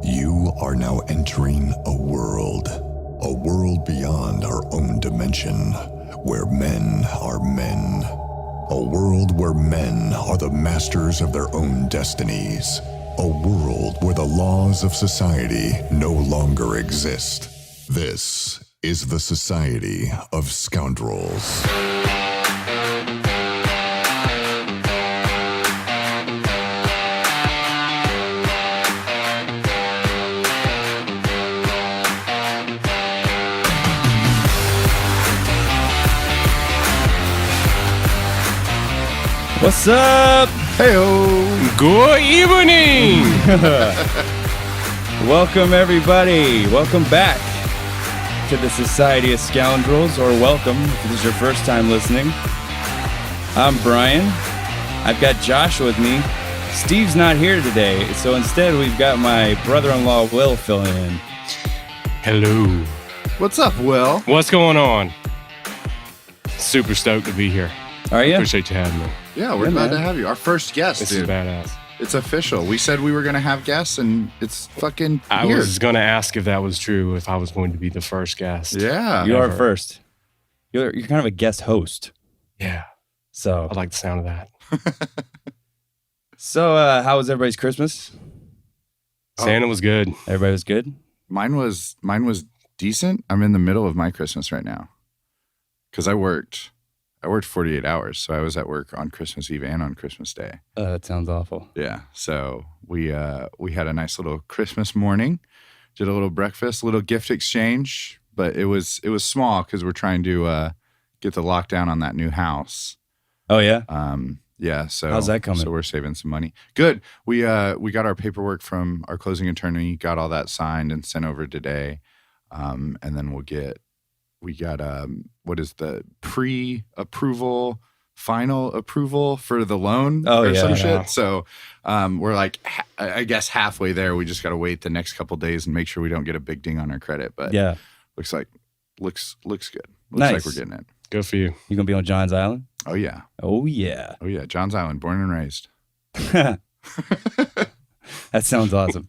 You are now entering a world beyond our own dimension, where men are men. A world where men are the masters of their own destinies. A world where the laws of society no longer exist. This is the Society of Scoundrels. What's up? Heyo! Good evening! Welcome, everybody. Welcome back to the Society of Scoundrels, or welcome if this is your first time listening. I'm Brian. I've got Josh with me. Steve's not here today, so instead we've got my brother-in-law, Will, filling in. Hello. What's up, Will? What's going on? Super stoked to be here. Are you? Appreciate you having me. Yeah, we're glad to have you. Our first guest, This dude. is badass. It's official. We said we were going to have guests, and it's fucking I here. was going to ask if that was true, if I was going to be the first guest. Yeah. You are Ever. first. You're kind of a guest host. Yeah. So, I like the sound of that. how was everybody's Christmas? Santa was good. Everybody was good? Mine was decent. I'm in the middle of my Christmas right now because I worked 48 hours, so I was at work on Christmas Eve and on Christmas Day. That sounds awful. Yeah, so we had a nice little Christmas morning, did a little breakfast, a little gift exchange, but it was small because we're trying to get the lockdown on that new house. Oh, yeah? Yeah, so How's that coming? So we're saving some money. Good. We got our paperwork from our closing attorney, got all that signed and sent over today, and then we got what is the pre-approval, final approval for the loan some shit. So we're like, I guess halfway there. We just got to wait the next couple days and make sure we don't get a big ding on our credit. But Yeah. looks good. Looks Nice. like we're getting it. Good for you. You gonna be on John's Island? Oh yeah. Oh, yeah. Oh yeah. Johns Island, born and raised. That sounds awesome.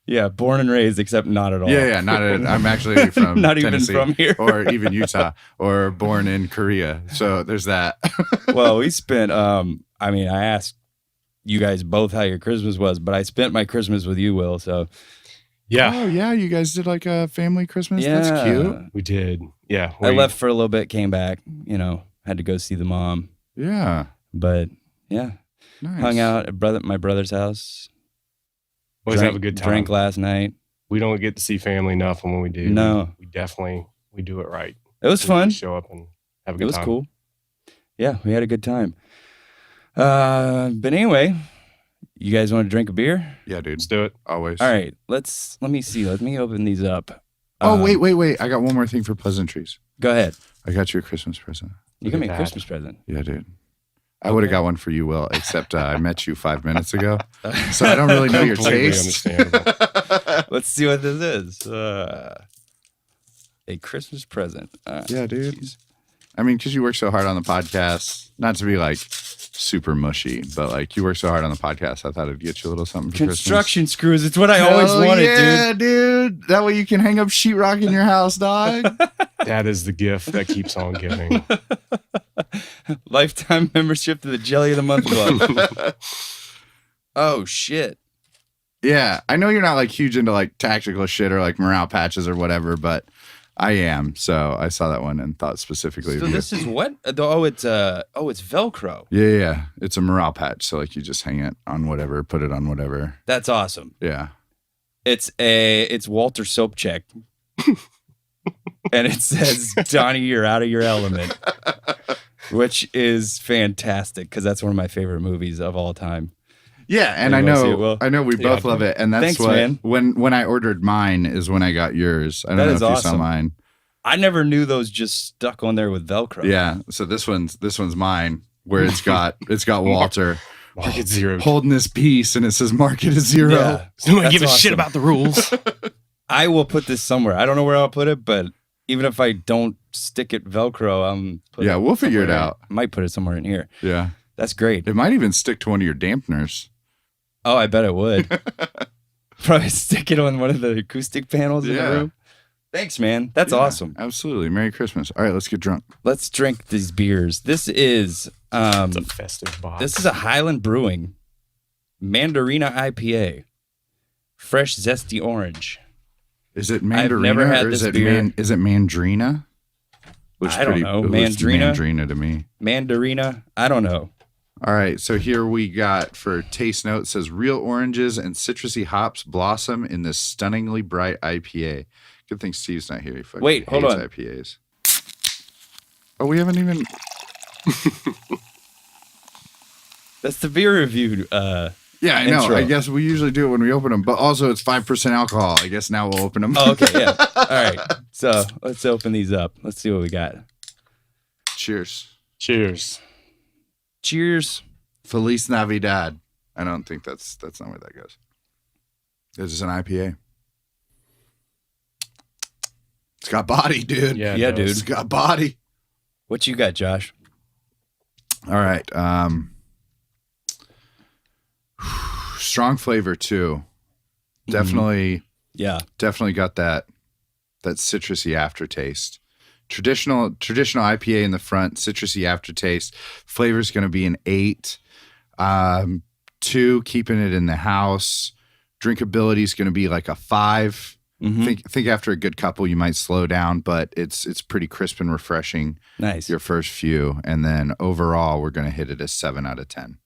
Yeah, born and raised, except not at all. Yeah, I'm actually from Not even Tennessee, from here. or even Utah, or born in Korea. So there's that. Well, we spent, I asked you guys both how your Christmas was, but I spent my Christmas with you, Will, so. Yeah, Oh yeah, you guys did like a family Christmas. Yeah. That's cute. we did. Yeah. I left for a little bit, came back, had to go see the mom. Yeah, But, yeah, nice. hung out at my brother's house. Always have a good time. Drank last night. We don't get to see family enough, and when we do, No. we do it right. It was We fun. show up and have a It good was time. cool. Yeah, we had a good time. But anyway, you guys want to drink a beer? Yeah, dude. Let's do it. Always. All right, let me see. Let me open these up. Oh wait. I got one more thing for pleasantries. Go ahead. I got you a Christmas present. You Look got me at a that. Christmas present. Yeah, dude. I would have got one for you, Will, except I met you 5 minutes ago, so I don't really know your Completely taste. understandable. Let's see what this is. A Christmas present. Yeah, dude. I mean, because you work so hard on the podcast, not to be like super mushy, but like you work so hard on the podcast, I thought I'd get you a little something for Construction screws. It's what I Christmas. always Hell wanted, yeah, dude. That way you can hang up sheetrock in your house, dog. That is the gift that keeps on giving. dude. Lifetime membership to the Jelly of the Month Club. Oh, shit. Yeah, I know you're not like huge into like tactical shit or like morale patches or whatever, but I am. So I saw that one and thought specifically So of you. this is what? It's Velcro. Yeah. It's a morale patch. So like you just hang it on whatever, put it on whatever. That's awesome. Yeah. It's Walter Sobchak. And it says, Donnie, you're out of your element. Which is fantastic because that's one of my favorite movies of all time. Yeah, and You I wanna see it, Will? know we both love it, and that's Thanks, what man. when I ordered mine is when I got yours. I don't That know is if you saw awesome. mine. I never knew those just stuck on there with Velcro. Yeah, so this one's mine where it's got Walter Market zero. holding this piece and it says market is zero. Yeah. Nobody That's give a shit awesome. about the rules. I will put this somewhere. I don't know where I'll put it, but even if I don't stick it Velcro, I'm putting Yeah, we'll figure it somewhere. out. I might put it somewhere in here. Yeah. That's great. It might even stick to one of your dampeners. Oh, I bet it would. Probably stick it on one of the acoustic panels in the room. Thanks, man. That's awesome. Absolutely. Merry Christmas. All right, let's get drunk. Let's drink these beers. This is It's a festive box. this is a Highland Brewing Mandarina IPA. Fresh zesty orange. Is it Mandarina never had or is this it beer. is it Mandrina? I don't know. it looks Mandrina? Mandrina to me. Mandarina? I don't know. All right, so here we got for taste note, it says real oranges and citrusy hops blossom in this stunningly bright IPA. Good thing Steve's not here. He fucking Wait, hold hates on. IPAs. Oh, we haven't even. That's the beer review. Yeah, I know. Intro. I guess we usually do it when we open them, but also it's 5% alcohol. I guess now we'll open them. Oh, okay, yeah. All right. So let's open these up. Let's see what we got. Cheers. Cheers. Cheers. Feliz Navidad. I don't think that's not where that goes. This is an IPA. It's got body, dude. Yeah, Yeah, it does. It's got body. What you got, Josh? All right. Strong flavor too. Definitely, Yeah. definitely got that citrusy aftertaste. Traditional IPA in the front, citrusy aftertaste. Flavor's going to be an 8. 2, keeping it in the house. Drinkability is going to be like a 5. Think after a good couple you might slow down, but it's pretty crisp and refreshing. Nice. Your first few, and then overall we're going to hit it a 7 out of 10.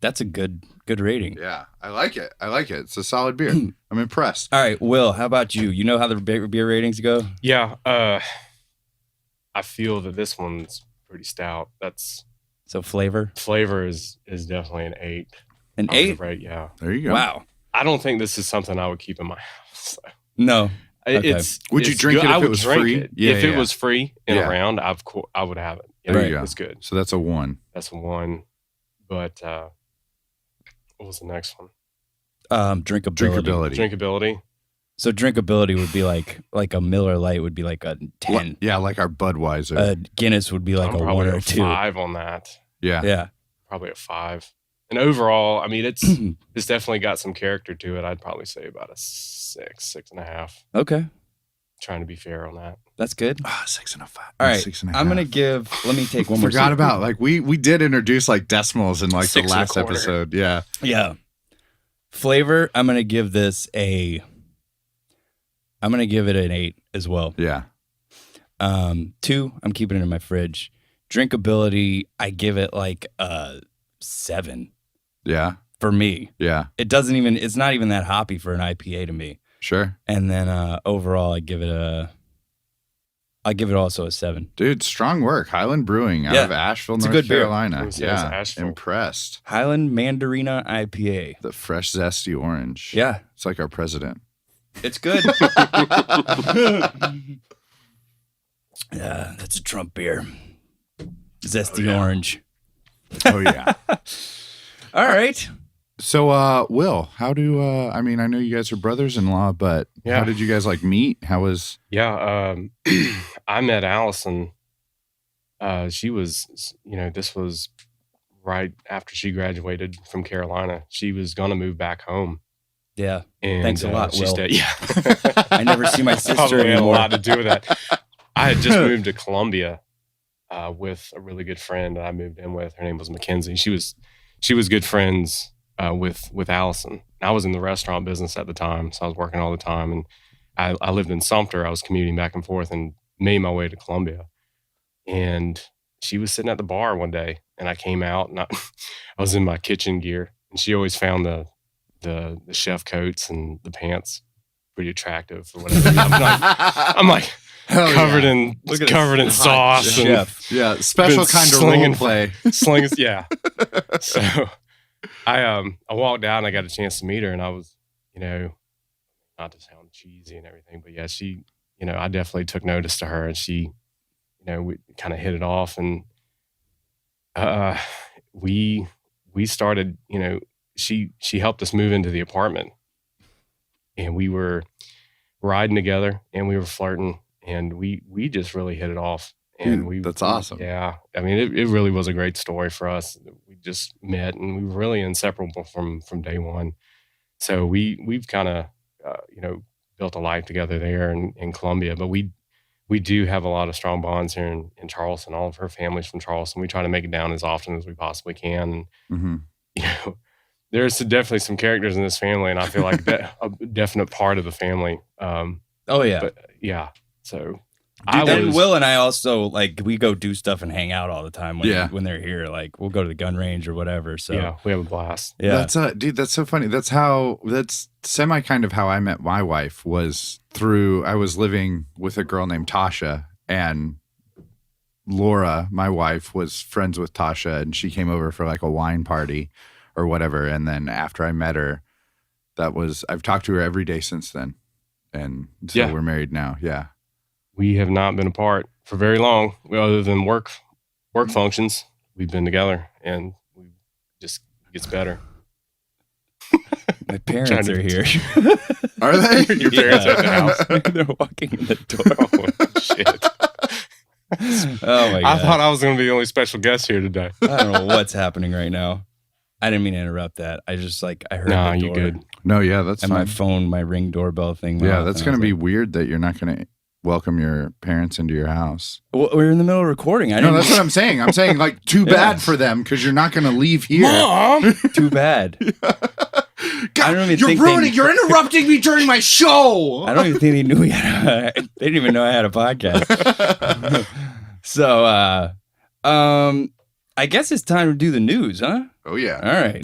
That's a good rating. Yeah, I like it. It's a solid beer. I'm impressed. All right, Will, how about you? You know how the beer ratings go? Yeah. I feel that this one's pretty stout. So flavor? Flavor is definitely an 8. An I was 8? Right. Yeah. There you go. Wow. I don't think this is something I would keep in my house. No. Okay. Would you drink it if it was free? Yeah, if it was free and Yeah. around, I would have it. Yeah, There you go. It's good. So that's a 1. That's one. But what was the next one? Drinkability. Drinkability. So drinkability would be like a Miller Lite would be like a 10. Yeah, like our Budweiser. A Guinness would be like I'm a probably 1 or a 2. 5 on that. yeah. Yeah. Probably a 5. And overall, I mean, it's definitely got some character to it. I'd probably say about a 6.5. Okay. Trying to be fair on that. That's good. 6 and a 5. All right. 6 and a I'm half. going to let me take one more Forgot sip. about like we did introduce like decimals in like the 6 and a last quarter. episode. Yeah. Yeah. Flavor, I'm going to give this I'm going to give it an 8 as well. Yeah. 2, I'm keeping it in my fridge. Drinkability, I give it like a 7 Yeah. for me. Yeah. It's not even that hoppy for an IPA to me. Sure. And then overall, I give it also a 7. Dude, strong work. Highland Brewing out Yeah. of Asheville, It's a North good beer. Carolina. It's Yeah. Asheville. Impressed. Highland Mandarina IPA. The fresh, zesty orange. Yeah, It's like our president. it's good. Yeah, that's a Trump beer. Zesty orange. Oh, yeah. All right. So, Will, how do, I mean, I know you guys are brothers-in-law, but Yeah. how did you guys like meet? How was, Yeah. I met Allison. She was, this was right after she graduated from Carolina. She was going to move back home. Yeah. And Thanks a lot, she Will. stayed. Yeah. I never see my sister Probably had a anymore. lot to do with that. I had just moved to Columbia with a really good friend that I moved in with. Her name was Mackenzie. She was good friends with Allison. I was in the restaurant business at the time, so I was working all the time. And I lived in Sumter. I was commuting back and forth and made my way to Columbia. And she was sitting at the bar one day, and I came out, and I was in my kitchen gear. And she always found the chef coats and the pants pretty attractive or whatever. I'm like Hell covered yeah. in Look at covered in this sauce and chef. Yeah, special Been kind of slinging- role play. slinging. Yeah. So I walked out and I got a chance to meet her, and I was, not to sound cheesy and everything, but yeah, she, I definitely took notice to her, and she, we kind of hit it off, and we started, she helped us move into the apartment, and we were riding together and we were flirting, and we just really hit it off. And Dude, that's awesome. Yeah. I mean, it really was a great story for us. We just met, and we were really inseparable from day one. So we've kind of built a life together there in Columbia, but we do have a lot of strong bonds here in Charleston. All of her family's from Charleston. We try to make it down as often as we possibly can. And, there's definitely some characters in this family, and I feel like that a definite part of the family. Oh yeah. But yeah. So and Will and I also like we go do stuff and hang out all the time when they're here. Like we'll go to the gun range or whatever. So yeah, we have a blast. Yeah, that's so funny. That's semi kind of how I met my wife was through. I was living with a girl named Tasha, and Laura, my wife, was friends with Tasha, and she came over for like a wine party or whatever. And then after I met her, I've talked to her every day since then, and so we're married now. Yeah. We have not been apart for very long, other than work functions. We've been together, and we just gets better. My parents are here. Are they? Your parents are at the house. They're walking in the door. Oh, shit. Oh my God. I thought I was going to be the only special guest here today. I don't know what's happening right now. I didn't mean to interrupt that. I just I heard the door. you good. No, yeah, that's and fine. my phone, my Ring doorbell thing. Yeah, that's going to be weird that you're not going to welcome your parents into your house. Well, we're in the middle of recording. No, that's what I'm saying. I'm saying like too bad for them because you're not going to leave here. Mom! Too bad. God, you're interrupting me during my show. I don't even think they knew they didn't even know I had a podcast. So, I guess it's time to do the news, huh? Oh yeah. All right.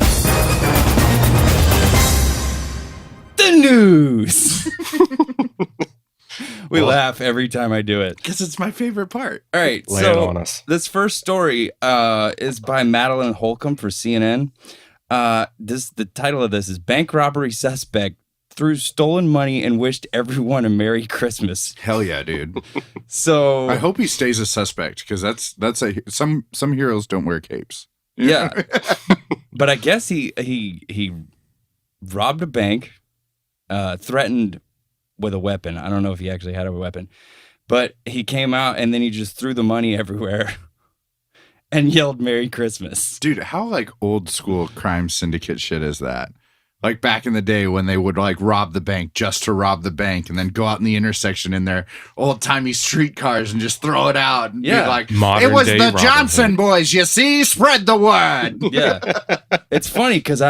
The news. We laugh every time I do it because it's my favorite part. All right, Lay it on us. This first story is by Madeline Holcomb for CNN. The title of this is "Bank Robbery Suspect Threw Stolen Money and Wished Everyone a Merry Christmas." Hell yeah, dude. So I hope he stays a suspect because some heroes don't wear capes. Yeah, but I guess he robbed a bank, threatened with a weapon. I don't know if he actually had a weapon, but he came out and then he just threw the money everywhere and yelled Merry Christmas. Dude, how like old school crime syndicate shit is that? Like back in the day when they would like rob the bank just to rob the bank and then go out in the intersection in their old timey streetcars and just throw it out and be like, modern it was day the Robin Johnson Hood. boys, you see? Spread the word. Yeah. It's funny because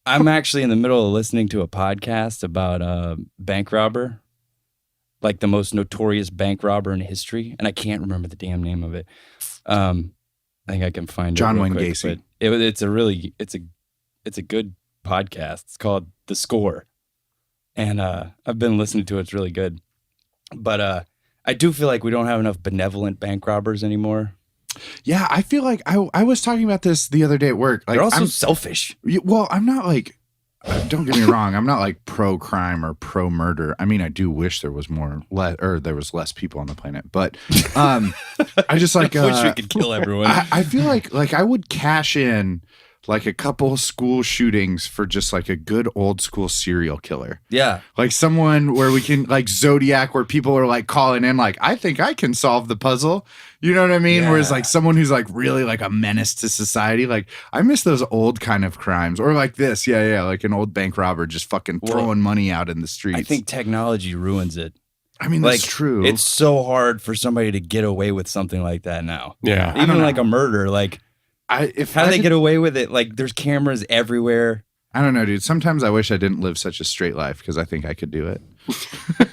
I'm actually in the middle of listening to a podcast about bank robber, like the most notorious bank robber in history, and I can't remember the damn name of it. I think I can find John it. Wayne Quick, Gacy. But it's a good podcast. It's called The Score, and I've been listening to it. It's really good. But I do feel like we don't have enough benevolent bank robbers anymore. Yeah, I feel like I was talking about this the other day at work. Like, They're also selfish. Well, I'm not like, don't get me wrong, I'm not like pro crime or pro murder. I mean, I do wish there was there was less people on the planet, but I just like wish we could kill everyone. I feel like I would cash in like a couple school shootings for just like a good old school serial killer. Yeah. Like someone where we can like Zodiac, where people are like calling in like, I think I can solve the puzzle. You know what I mean? Yeah. Whereas like someone who's like really like a menace to society. Like I miss those old kind of crimes or like this. Yeah. Like an old bank robber just fucking throwing money out in the streets. I think technology ruins it. I mean, that's true. It's so hard for somebody to get away with something like that now. Yeah. Even like a murder, like how do they get away with it? Like there's cameras everywhere. I don't know, dude. Sometimes I wish I didn't live such a straight life because I think I could do it.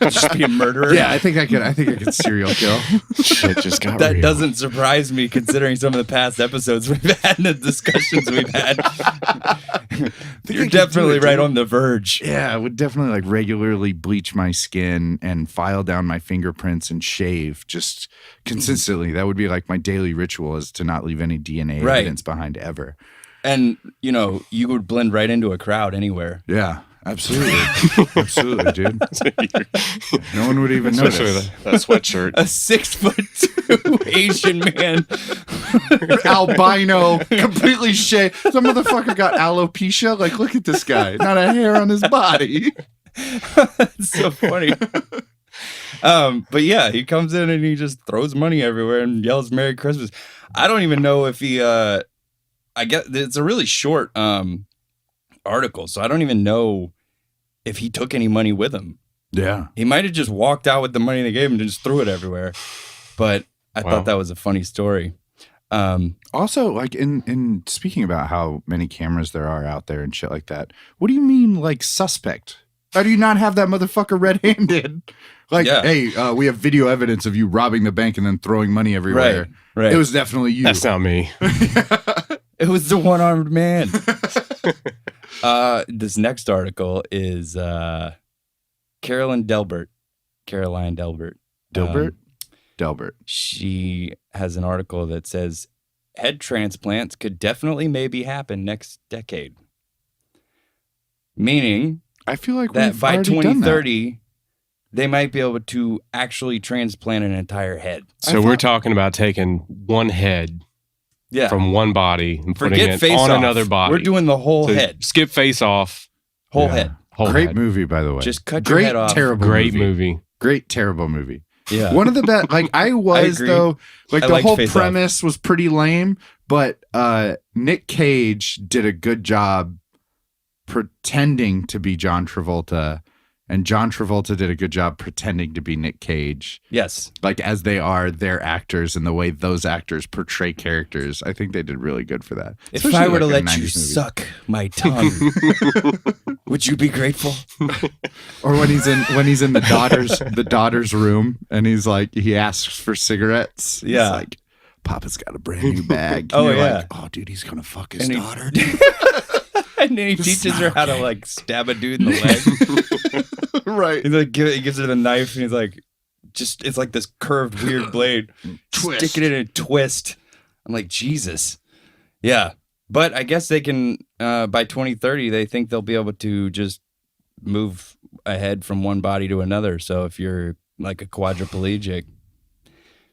Just be a murderer. Yeah, I think I could serial kill. Shit just got That real. doesn't surprise me considering some of the past episodes we've had and the discussions we've had. You're definitely right on the verge. Yeah, I would definitely like regularly bleach my skin and file down my fingerprints and shave just consistently. That would be like my daily ritual, is to not leave any DNA evidence behind ever. And, you would blend right into a crowd anywhere. Yeah, absolutely. Absolutely, dude. No one would even Especially notice. that sweatshirt. A 6'2" Asian man. Albino, completely shaved. Some motherfucker got alopecia. Like, look at this guy. Not a hair on his body. That's so funny. But yeah, he comes in and he just throws money everywhere and yells Merry Christmas. I don't even know if he I guess it's a really short article, so I don't even know if he took any money with him. Yeah. He might have just walked out with the money they gave him and just threw it everywhere. But I thought that was a funny story. Also, like in speaking about how many cameras there are out there and shit like that, what do you mean like suspect? How do you not have that motherfucker red-handed? Like, hey, we have video evidence of you robbing the bank and then throwing money everywhere. Right. It was definitely you. That's not me. It was the one-armed man. This next article is Caroline Delbert. Delbert. She has an article that says head transplants could definitely maybe happen next decade. Meaning I feel like that we've by already done 2030, they might be able to actually transplant an entire head. So we're talking about taking one head from one body and putting Forget it face on off. another body. We're doing the whole So head. Skip face off. Whole head. Whole Great head. movie, by the way. Just cut your head off. Terrible Great movie. Great, terrible movie. Yeah. One of the best, like I agree. though, like I the liked whole Face Off. premise was pretty lame, but Nick Cage did a good job pretending to be John Travolta, and John Travolta did a good job pretending to be Nick Cage. Yes. Like as they are their actors and the way those actors portray characters. I think they did really good for that. If Especially I were to like in let you 90s movies. suck my tongue, would you be grateful? Or when he's in the daughter's room and he's like he asks for cigarettes. Yeah. He's like, Papa's got a brand new bag. Oh, And you're yeah. like, oh dude, he's gonna fuck his And he- daughter. And then he teaches her how to like stab a dude in the leg. Right. He gives her the knife and he's like, it's like this curved weird blade. Twist. Stick it in a twist. I'm like, Jesus. Yeah. But I guess they can, by 2030, they think they'll be able to just move ahead from one body to another. So if you're like a quadriplegic,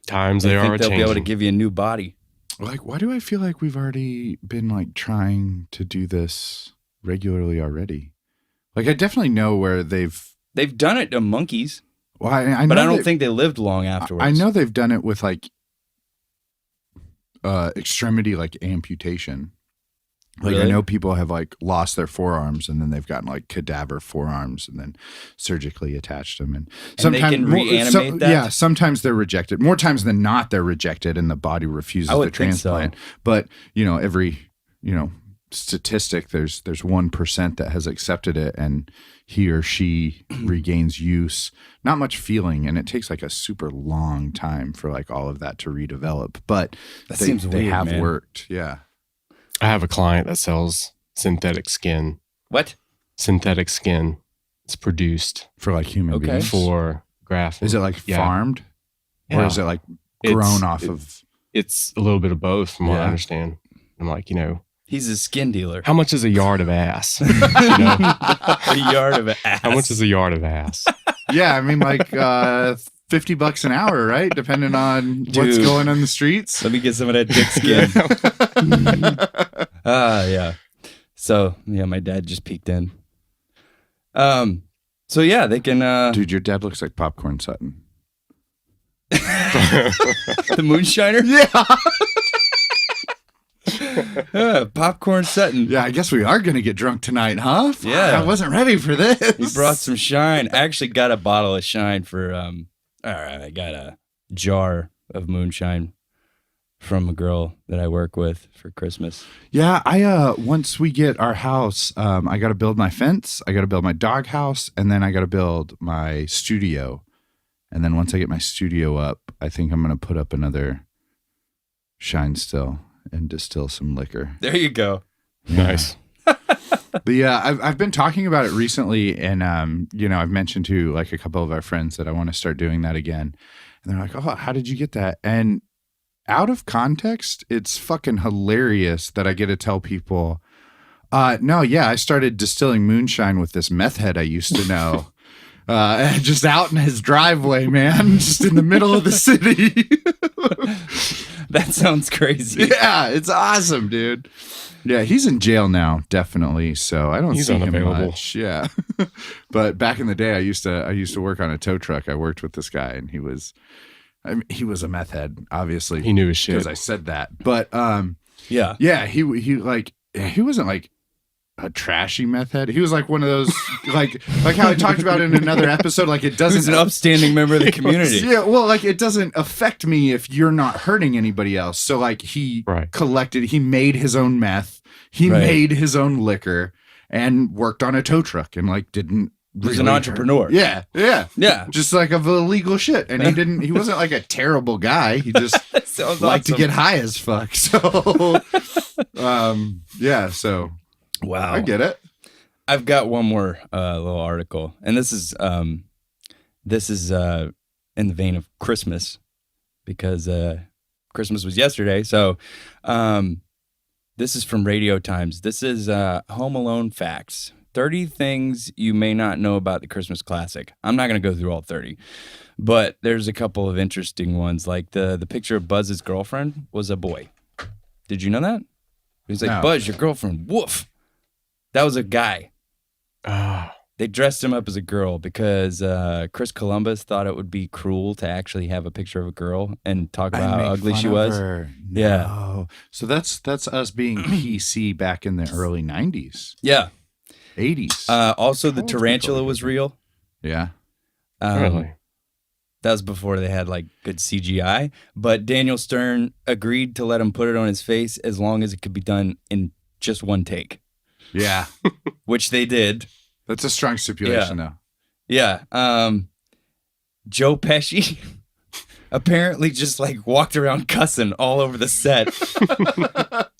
Times they they think are they'll changing. be able to give you a new body. Like, why do I feel like we've already been like trying to do this regularly already? Like, I definitely know where they've Done it to monkeys, well, I know but I don't that- think they lived long afterwards. I know they've done it with like extremity like amputation. Like Really? I know people have like lost their forearms and then they've gotten like cadaver forearms and then surgically attached them and And they can reanimate that? Yeah, sometimes they're rejected. More times than not they're rejected and the body refuses I would the think so. transplant. But, you know, every, you know, statistic there's 1% that has accepted it and he or she regains use, not much feeling, and it takes like a super long time for like all of that to redevelop, but That they, seems they weird, have man. worked. Yeah. I have a client that sells synthetic skin. What? Synthetic skin. It's produced For like human Okay. beings. for grafting. Is it like Yeah. farmed or Yeah. is it like It's- grown off it- of? It's a little bit of both, from what I Yeah. understand. I'm like, He's a skin dealer. how much is a yard of ass? You know? A yard of ass. How much is a yard of ass? Yeah, I mean like $50 an hour, right? Depending on what's Dude. going on the streets. Let me get some of that dick skin. Yeah. So yeah, my dad just peeked in. So yeah, they can. Dude, your dad looks like Popcorn Sutton. The moonshiner. Yeah. Popcorn Sutton. Yeah, I guess we are going to get drunk tonight, huh? Fuck, Yeah. I wasn't ready for this. He brought some shine. I actually got a bottle of shine for. All right, I got a jar of moonshine from a girl that I work with for Christmas. Yeah, once we get our house, I got to build my fence, I got to build my dog house, and then I got to build my studio. And then once I get my studio up, I think I'm going to put up another shine still and distill some liquor. There you go. Nice. But yeah, I've been talking about it recently, and you know, I've mentioned to like a couple of our friends that I want to start doing that again. And they're like, "Oh, how did you get that?" And out of context, it's fucking hilarious that I get to tell people, no, yeah, I started distilling moonshine with this meth head I used to know. Just out in his driveway, man, just in the middle of the city. That sounds crazy. Yeah, it's awesome, dude. Yeah, he's in jail now, definitely. So I don't He's see him unavailable. much. Yeah, but back in the day, I used to work on a tow truck. I worked with this guy, and he was a meth head, obviously. He knew his shit. because I said that. But Yeah. yeah, he wasn't like a trashy meth head. He was like one of those, like how I talked about in another episode. Like it doesn't. He's an upstanding member of the community. Yeah, well, like it doesn't affect me if you're not hurting anybody else. So like he he made his own meth, he made his own liquor, and worked on a tow truck, and like didn't. He's an entrepreneur. Yeah. Just like of illegal shit. And he wasn't like a terrible guy. He just liked to get high as fuck. So, so. Wow. I get it. I've got one more little article. And this is in the vein of Christmas because Christmas was yesterday. So, this is from Radio Times. This is Home Alone Facts. 30 things you may not know about the Christmas classic. I'm not going to go through all 30, but there's a couple of interesting ones. Like the picture of Buzz's girlfriend was a boy. Did you know that? He's like, Buzz, your girlfriend. Woof. That was a guy. They dressed him up as a girl because Chris Columbus thought it would be cruel to actually have a picture of a girl and talk about how ugly she was. No. So that's us being PC back in the early 90s. Yeah. 80s. Also, the tarantula was real. Yeah. Really? That was before they had like good CGI. But Daniel Stern agreed to let him put it on his face as long as it could be done in just one take. Yeah. Which they did. That's a strong stipulation, though. Yeah. Joe Pesci apparently just like walked around cussing all over the set.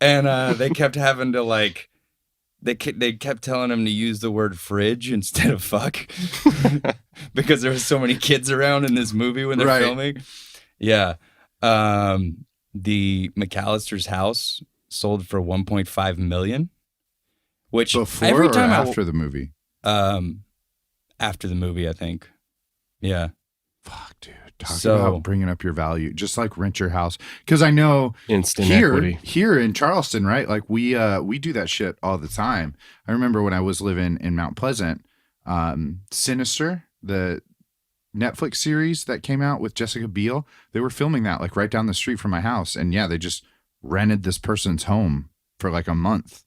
And they kept having to like, They kept telling him to use the word fridge instead of fuck because there was so many kids around in this movie when they're filming. Yeah. The McAllister's house sold for $1.5 million, which before or after the movie? After the movie, I think. Yeah. Fuck, dude. Talk about bringing up your value, just like rent your house. Because I know instant equity here in Charleston, right? Like we do that shit all the time. I remember when I was living in Mount Pleasant, Sinister, the Netflix series that came out with Jessica Biel, they were filming that like right down the street from my house. And yeah, they just rented this person's home for like a month.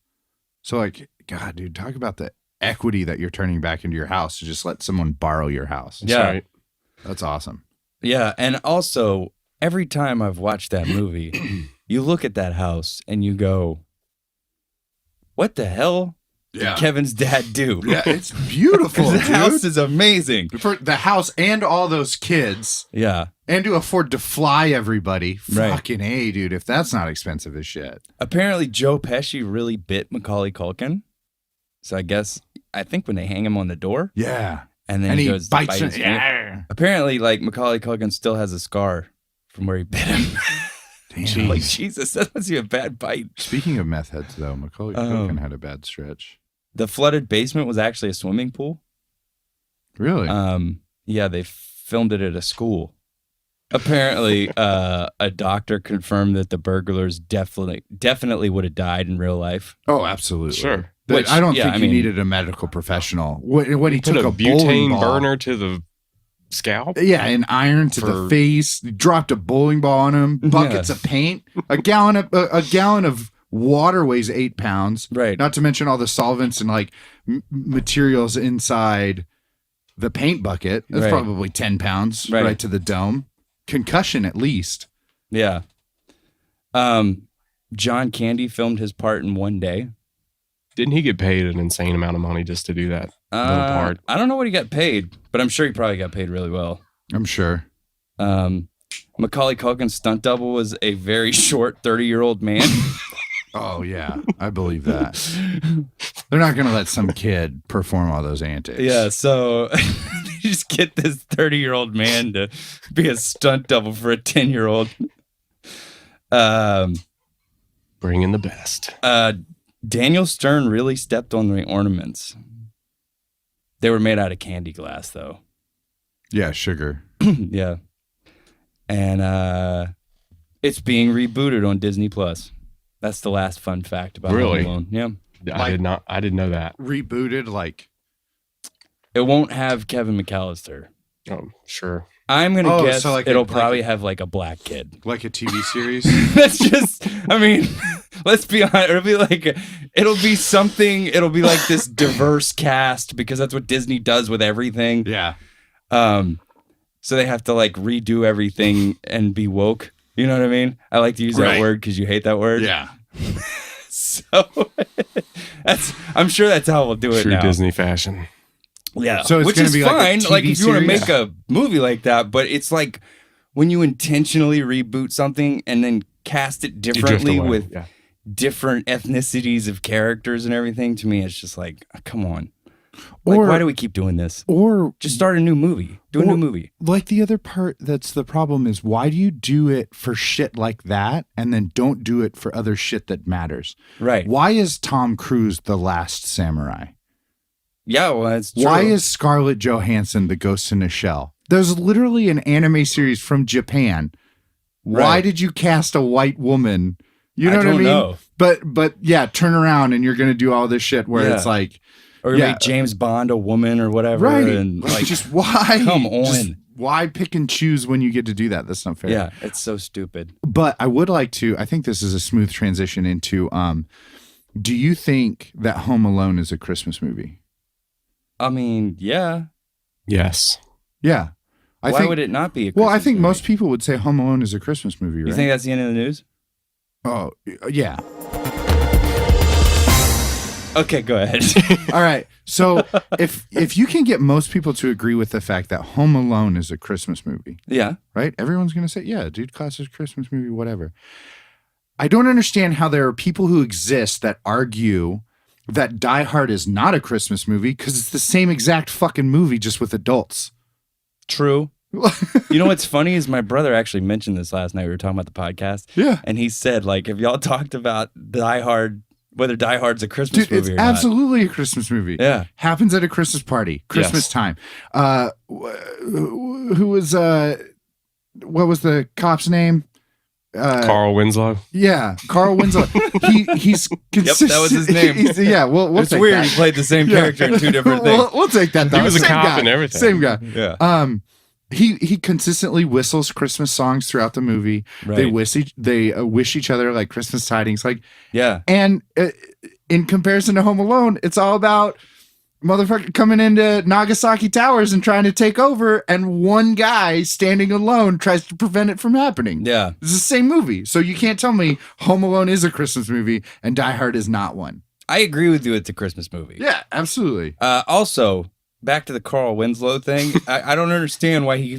So like, God, dude, talk about the equity that you're turning back into your house to just let someone borrow your house. Yeah. That's awesome. Yeah, and also, every time I've watched that movie, you look at that house and you go, what the hell did Kevin's dad do? Yeah, it's beautiful, The house is amazing. For the house and all those kids. Yeah. And to afford to fly everybody. Fucking A, dude, if that's not expensive as shit. Apparently, Joe Pesci really bit Macaulay Culkin. So I think when they hang him on the door. Yeah. And then he goes bites his finger. Apparently, like Macaulay Culkin still has a scar from where he bit him. Damn. Like Jesus, that must be a bad bite. Speaking of meth heads, though, Macaulay Culkin had a bad stretch. The flooded basement was actually a swimming pool. Really? Yeah, they filmed it at a school. Apparently, a doctor confirmed that the burglars definitely would have died in real life. Oh, absolutely. Sure. I don't think you needed a medical professional. When he took a butane burner to the scalp? Yeah, an iron to the face. He dropped a bowling ball on him. Buckets of paint. A gallon of water weighs 8 pounds. Right. Not to mention all the solvents and like materials inside the paint bucket. That's probably 10 pounds right to the dome. Concussion at least. Yeah. John Candy filmed his part in one day. Didn't he get paid an insane amount of money just to do that little part? I don't know what he got paid, but I'm sure he probably got paid really well. I'm sure. Macaulay Culkin's stunt double was a very short 30-year-old man. Oh, yeah. I believe that. They're not going to let some kid perform all those antics. Yeah, so you just get this 30-year-old man to be a stunt double for a 10-year-old. Bring in the best. Daniel Stern really stepped on the ornaments. They were made out of candy glass, though. Yeah, sugar. Yeah. And it's being rebooted on Disney Plus. That's the last fun fact about Home Alone. Yeah. I didn't know that. Rebooted, like? It won't have Kevin McAllister. Oh, sure. I'm going to guess it'll probably have like a black kid. Like a TV series? That's just, I mean, Let's be honest. It'll be something. It'll be like this diverse cast because that's what Disney does with everything. Yeah. So they have to like redo everything and be woke. You know what I mean? I like to use that word because you hate that word. Yeah. So I'm sure that's how we'll do it True now. Disney fashion. Yeah. So it's which gonna is be like a fine. Like, TV if you want to series? make a movie like that, but it's like when you intentionally reboot something and then cast it You drift differently away. with Yeah. different ethnicities of characters and everything. To me, it's just like, come on. Or- Why do we keep doing this? Or Just start a new movie. Do a new movie. like the other part that's the problem is why do you do it for shit like that and then don't do it for other shit that matters? Right. Why is Tom Cruise the last samurai? Yeah, well, that's true. Why is Scarlett Johansson the Ghost in a Shell? There's literally an anime series from Japan. Why Right. did you cast a white woman? You know I what I don't mean? know. But yeah, turn around and you're gonna do all this shit where Yeah. it's like, Or Yeah. make James Bond a woman or whatever. right? And like, just why? come on. Just why pick and choose when you get to do that? That's not fair. yeah, it's so stupid. But I would like to, I think this is a smooth transition into, do you think that Home Alone is a Christmas movie? I mean, yeah. Yes. Yeah. Why would it not be a Well, I Christmas think movie? most people would say Home Alone is a Christmas movie, right? You think that's the end of the news? Oh, yeah. Okay, go ahead. All right. So if you can get most people to agree with the fact that Home Alone is a Christmas movie, Yeah. right? Everyone's going to say, yeah, dude, classic Christmas movie, whatever. I don't understand how there are people who exist that argue that Die Hard is not a Christmas movie because it's the same exact fucking movie just with adults. True. You know what's funny is my brother actually mentioned this last night. We were talking about the podcast. Yeah. And he said, like, if y'all talked about Die Hard, whether Die Hard's a Christmas Dude, movie it's or not. absolutely a Christmas movie. Yeah. Happens at a Christmas party, Christmas Yes. time. Who was, what was the cop's name? Carl Winslow. Yeah, Carl Winslow. He's consistent. that was his name. Yeah, we'll It's take weird. that. He played the same Yeah. character in two different things. We'll take that. Though. He was a Same cop guy. and everything. Same guy. Yeah. He consistently whistles Christmas songs throughout the movie. Right. They wish each other like Christmas tidings. Like, Yeah. and in comparison to Home Alone, it's all about motherfucker coming into Nagasaki Towers and trying to take over, and one guy standing alone tries to prevent it from happening. Yeah. It's the same movie. So you can't tell me Home Alone is a Christmas movie and Die Hard is not one. I agree with you. It's a Christmas movie. Yeah, absolutely. Also, back to the Carl Winslow thing. I don't understand why he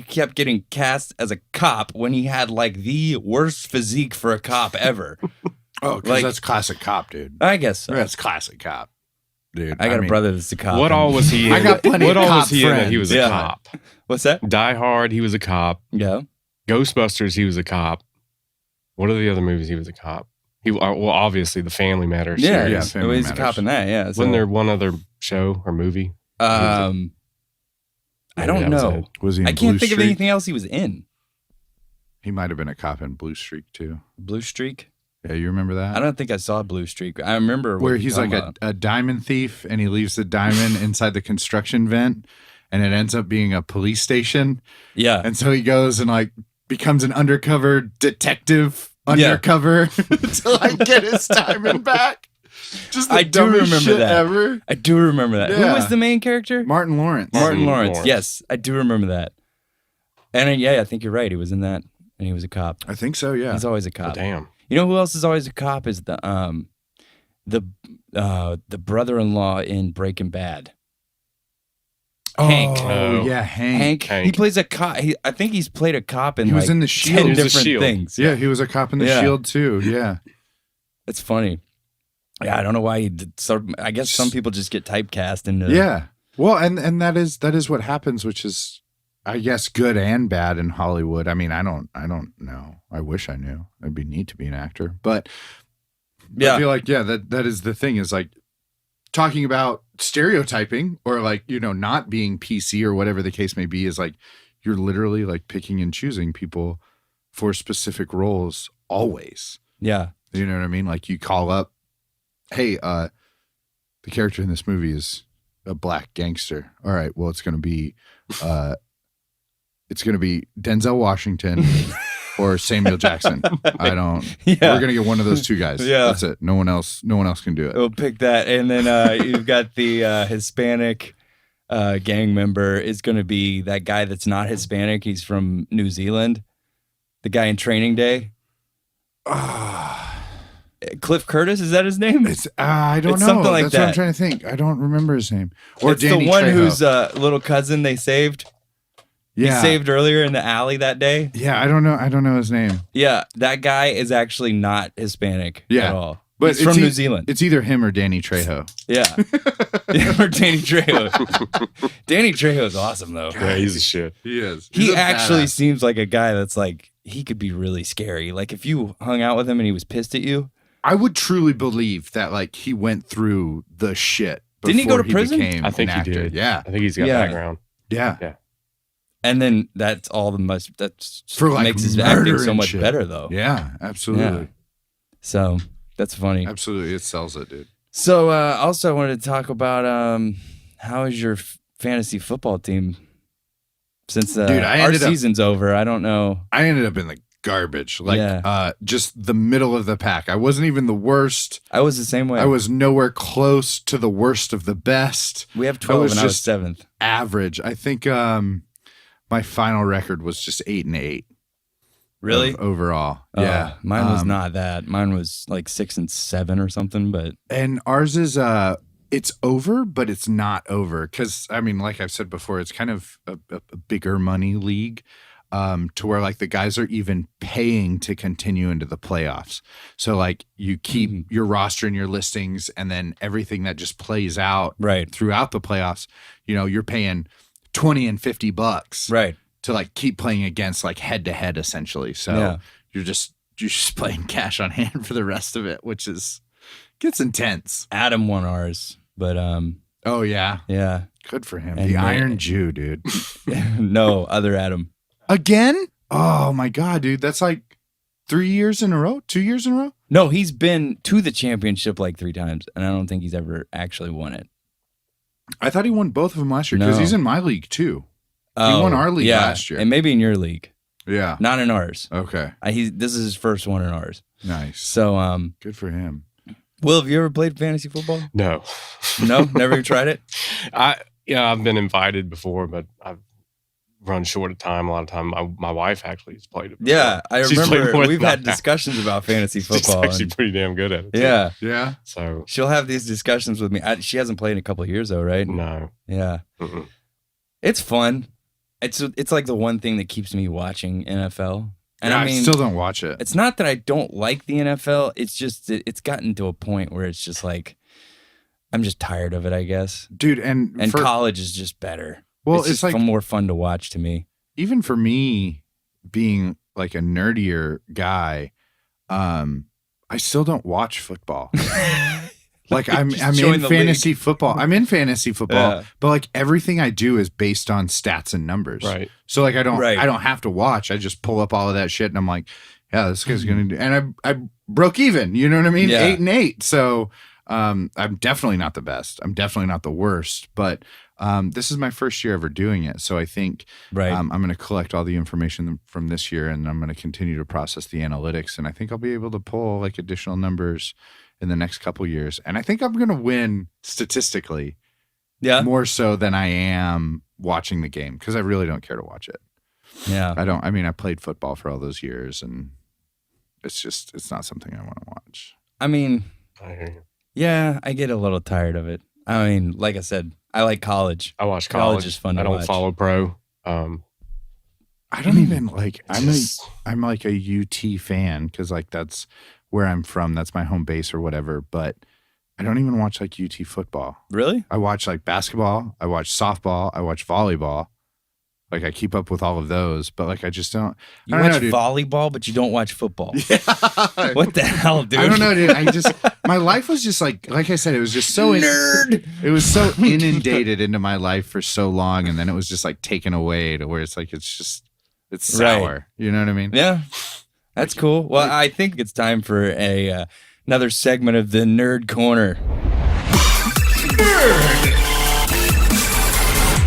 kept getting cast as a cop when he had like the worst physique for a cop ever. Oh, because Like- that's classic cop, dude. I guess so. That's classic cop, dude. I got a mean, brother that's a cop. What all was he in? I got plenty what of all cop was he in that he was a friends. Yeah. cop? What's that? Die Hard, he was a cop. Yeah. Ghostbusters, he was a cop. What are the other movies he was a cop? Well, obviously the Family Matters Yeah. series. yeah, Family He's a Matters. cop in that. Yeah. So, Wasn't there one other show or movie? I Maybe don't that was know. it. Was he in I Blue can't think of Streak? anything else he was in. He might have been a cop in Blue Streak too. Blue Streak? Yeah, you remember that? I don't think I saw Blue Streak. I remember what Where you're he's like talking a diamond thief and he leaves the diamond inside the construction vent and it ends up being a police station. Yeah. And so he goes and like becomes an undercover detective undercover to like get his diamond back. Just the I do dumbest remember shit that. ever. I do remember that. Who Yeah. was the main character? Martin Lawrence. Martin Lawrence. Lawrence. Yes, I do remember that. And yeah, I think you're right. He was in that, and he was a cop. I think so, yeah. He's always a Oh, cop. damn. You know who else is always a cop? Is the brother-in-law in Breaking Bad. Hank. Oh, yeah, Hank. Hank. He plays a cop. I think he's played a cop in He was like in The 10 Shield. He was the different Shield. things. Yeah, he was a cop in The Yeah. Shield too. Yeah. It's funny. Yeah, I don't know why he did. So I guess some people just get typecast into. Yeah. Well, and that is what happens, which is, I guess, good and bad in Hollywood. I mean, I don't know. I wish I knew. It'd be neat to be an actor, but Yeah. I feel like that is the thing, is like talking about stereotyping or like, you know, not being PC or whatever the case may be, is like you're literally like picking and choosing people for specific roles always. Yeah. You know what I mean? Like you call up, hey, the character in this movie is a black gangster. All right, well, it's gonna be Denzel Washington or Samuel Jackson. I don't. Yeah. We're gonna get one of those two guys. Yeah. That's it. No one else can do it. We'll pick that. And then you've got the Hispanic gang member is going to be that guy that's not Hispanic. He's from New Zealand. The guy in Training Day. Cliff Curtis, is that his name? It's I don't It's know. something like That's what I'm that. trying to think. I don't remember his name. Or It's Danny the one Trejo. whose little cousin they saved. He saved earlier in the alley that day. Yeah, I don't know his name. Yeah, that guy is actually not Hispanic at all. But He's from New Zealand. It's either him or Danny Trejo. Yeah. Or Danny Trejo. Danny Trejo is awesome, though. Yeah, he's a shit. He is. He actually seems like a guy that's like, he could be really scary. Like if you hung out with him and he was pissed at you. I would truly believe that like he went through the shit. Didn't he go to before prison? became I think an he actor. did. Yeah. I think he's got Yeah. background. Yeah. And then that's all the most, that's For like makes his murder acting so and much shit. better though. Yeah, absolutely. Yeah. So that's funny. Absolutely. It sells it, dude. So also I wanted to talk about how is your fantasy football team since Dude, I our ended up- season's over? I don't know. I ended up in the garbage. Like Yeah. just the middle of the pack. I wasn't even the worst. I was the same way. I was nowhere close to the worst of the best. We have 12 was and I was just 7th. Average. I think my final record was just 8-8. Really? Overall. Oh, Yeah. Mine was not that. Mine was like 6 and 7 or something, but And ours is it's over, but it's not over. Cause I mean, like I've said before, it's kind of a bigger money league. To where like the guys are even paying to continue into the playoffs. So like you keep your roster and your listings, and then everything that just plays out right. throughout the playoffs, you know, you're paying $20 and $50 Right. to like keep playing against like head to head essentially. So Yeah. you're just playing cash on hand for the rest of it, which gets intense. Adam won ours, but Oh yeah. yeah. Good for him. And the they- Iron Jew, dude. No, other Adam. Again? Oh my God, dude. That's like 3 years in a row? 2 years in a row? No, he's been to the championship like 3 times, and I don't think he's ever actually won it. I thought he won both of them last year because No. he's in my league too. He won our league last year. And maybe in your league. Yeah. Not in ours. Okay. This is his first one in ours. Nice. So, Good for him. Will, have you ever played fantasy football? No. No? Never even tried it? I've been invited before, but I've run short of time. A lot of time. My wife actually has played it before. Yeah, I She's played remember more we've than had I have. discussions about fantasy She's football. actually and- pretty damn good at it. too. yeah. Yeah. So She'll have these discussions with me. She hasn't played in a couple of years though, right? no. Yeah. Mm-mm. It's fun. It's like the one thing that keeps me watching NFL. And Yeah, I mean, still don't watch it. it's not that I don't like the NFL. It's just it's gotten to a point where it's just like I'm just tired of it, I guess. Dude, and College is just better. well, it's it's just like more fun to watch to me. even for me being like a nerdier guy, I still don't watch football. Like I'm join in the fantasy football. I'm in fantasy football, Yeah. but like everything I do is based on stats and numbers. Right. So like I don't Right. have to watch. I just pull up all of that shit and I'm like, yeah, this guy's gonna do. And I broke even. You know what I mean? Yeah. 8-8. So I'm definitely not the best. I'm definitely not the worst. But this is my first year ever doing it. So I think Right. I'm going to collect all the information from this year, and I'm going to continue to process the analytics. And I think I'll be able to pull like additional numbers in the next couple years. And I think I'm going to win statistically Yeah. more so than I am watching the game, because I really don't care to watch it. Yeah. I played football for all those years, and it's not something I want to watch. I mean, I hear you. yeah, I get a little tired of it. I mean, like I said, I like college. I watch College college. is fun to I don't watch. follow pro. I don't even like, Just- I'm like a UT fan, because like that's where I'm from. That's my home base or whatever. But I don't even watch like UT football. Really? I watch like basketball. I watch softball. I watch volleyball. Like I keep up with all of those, but like I just don't. You I don't watch know, dude. volleyball, but you don't watch football. What the hell, dude? I don't know, dude. My life was just like I said, it was just so Nerd. It was so inundated into my life for so long, and then it was just like taken away to where it's like it's sour. Right. You know what I mean? Yeah, that's cool. Well, I think it's time for another segment of the Nerd Corner.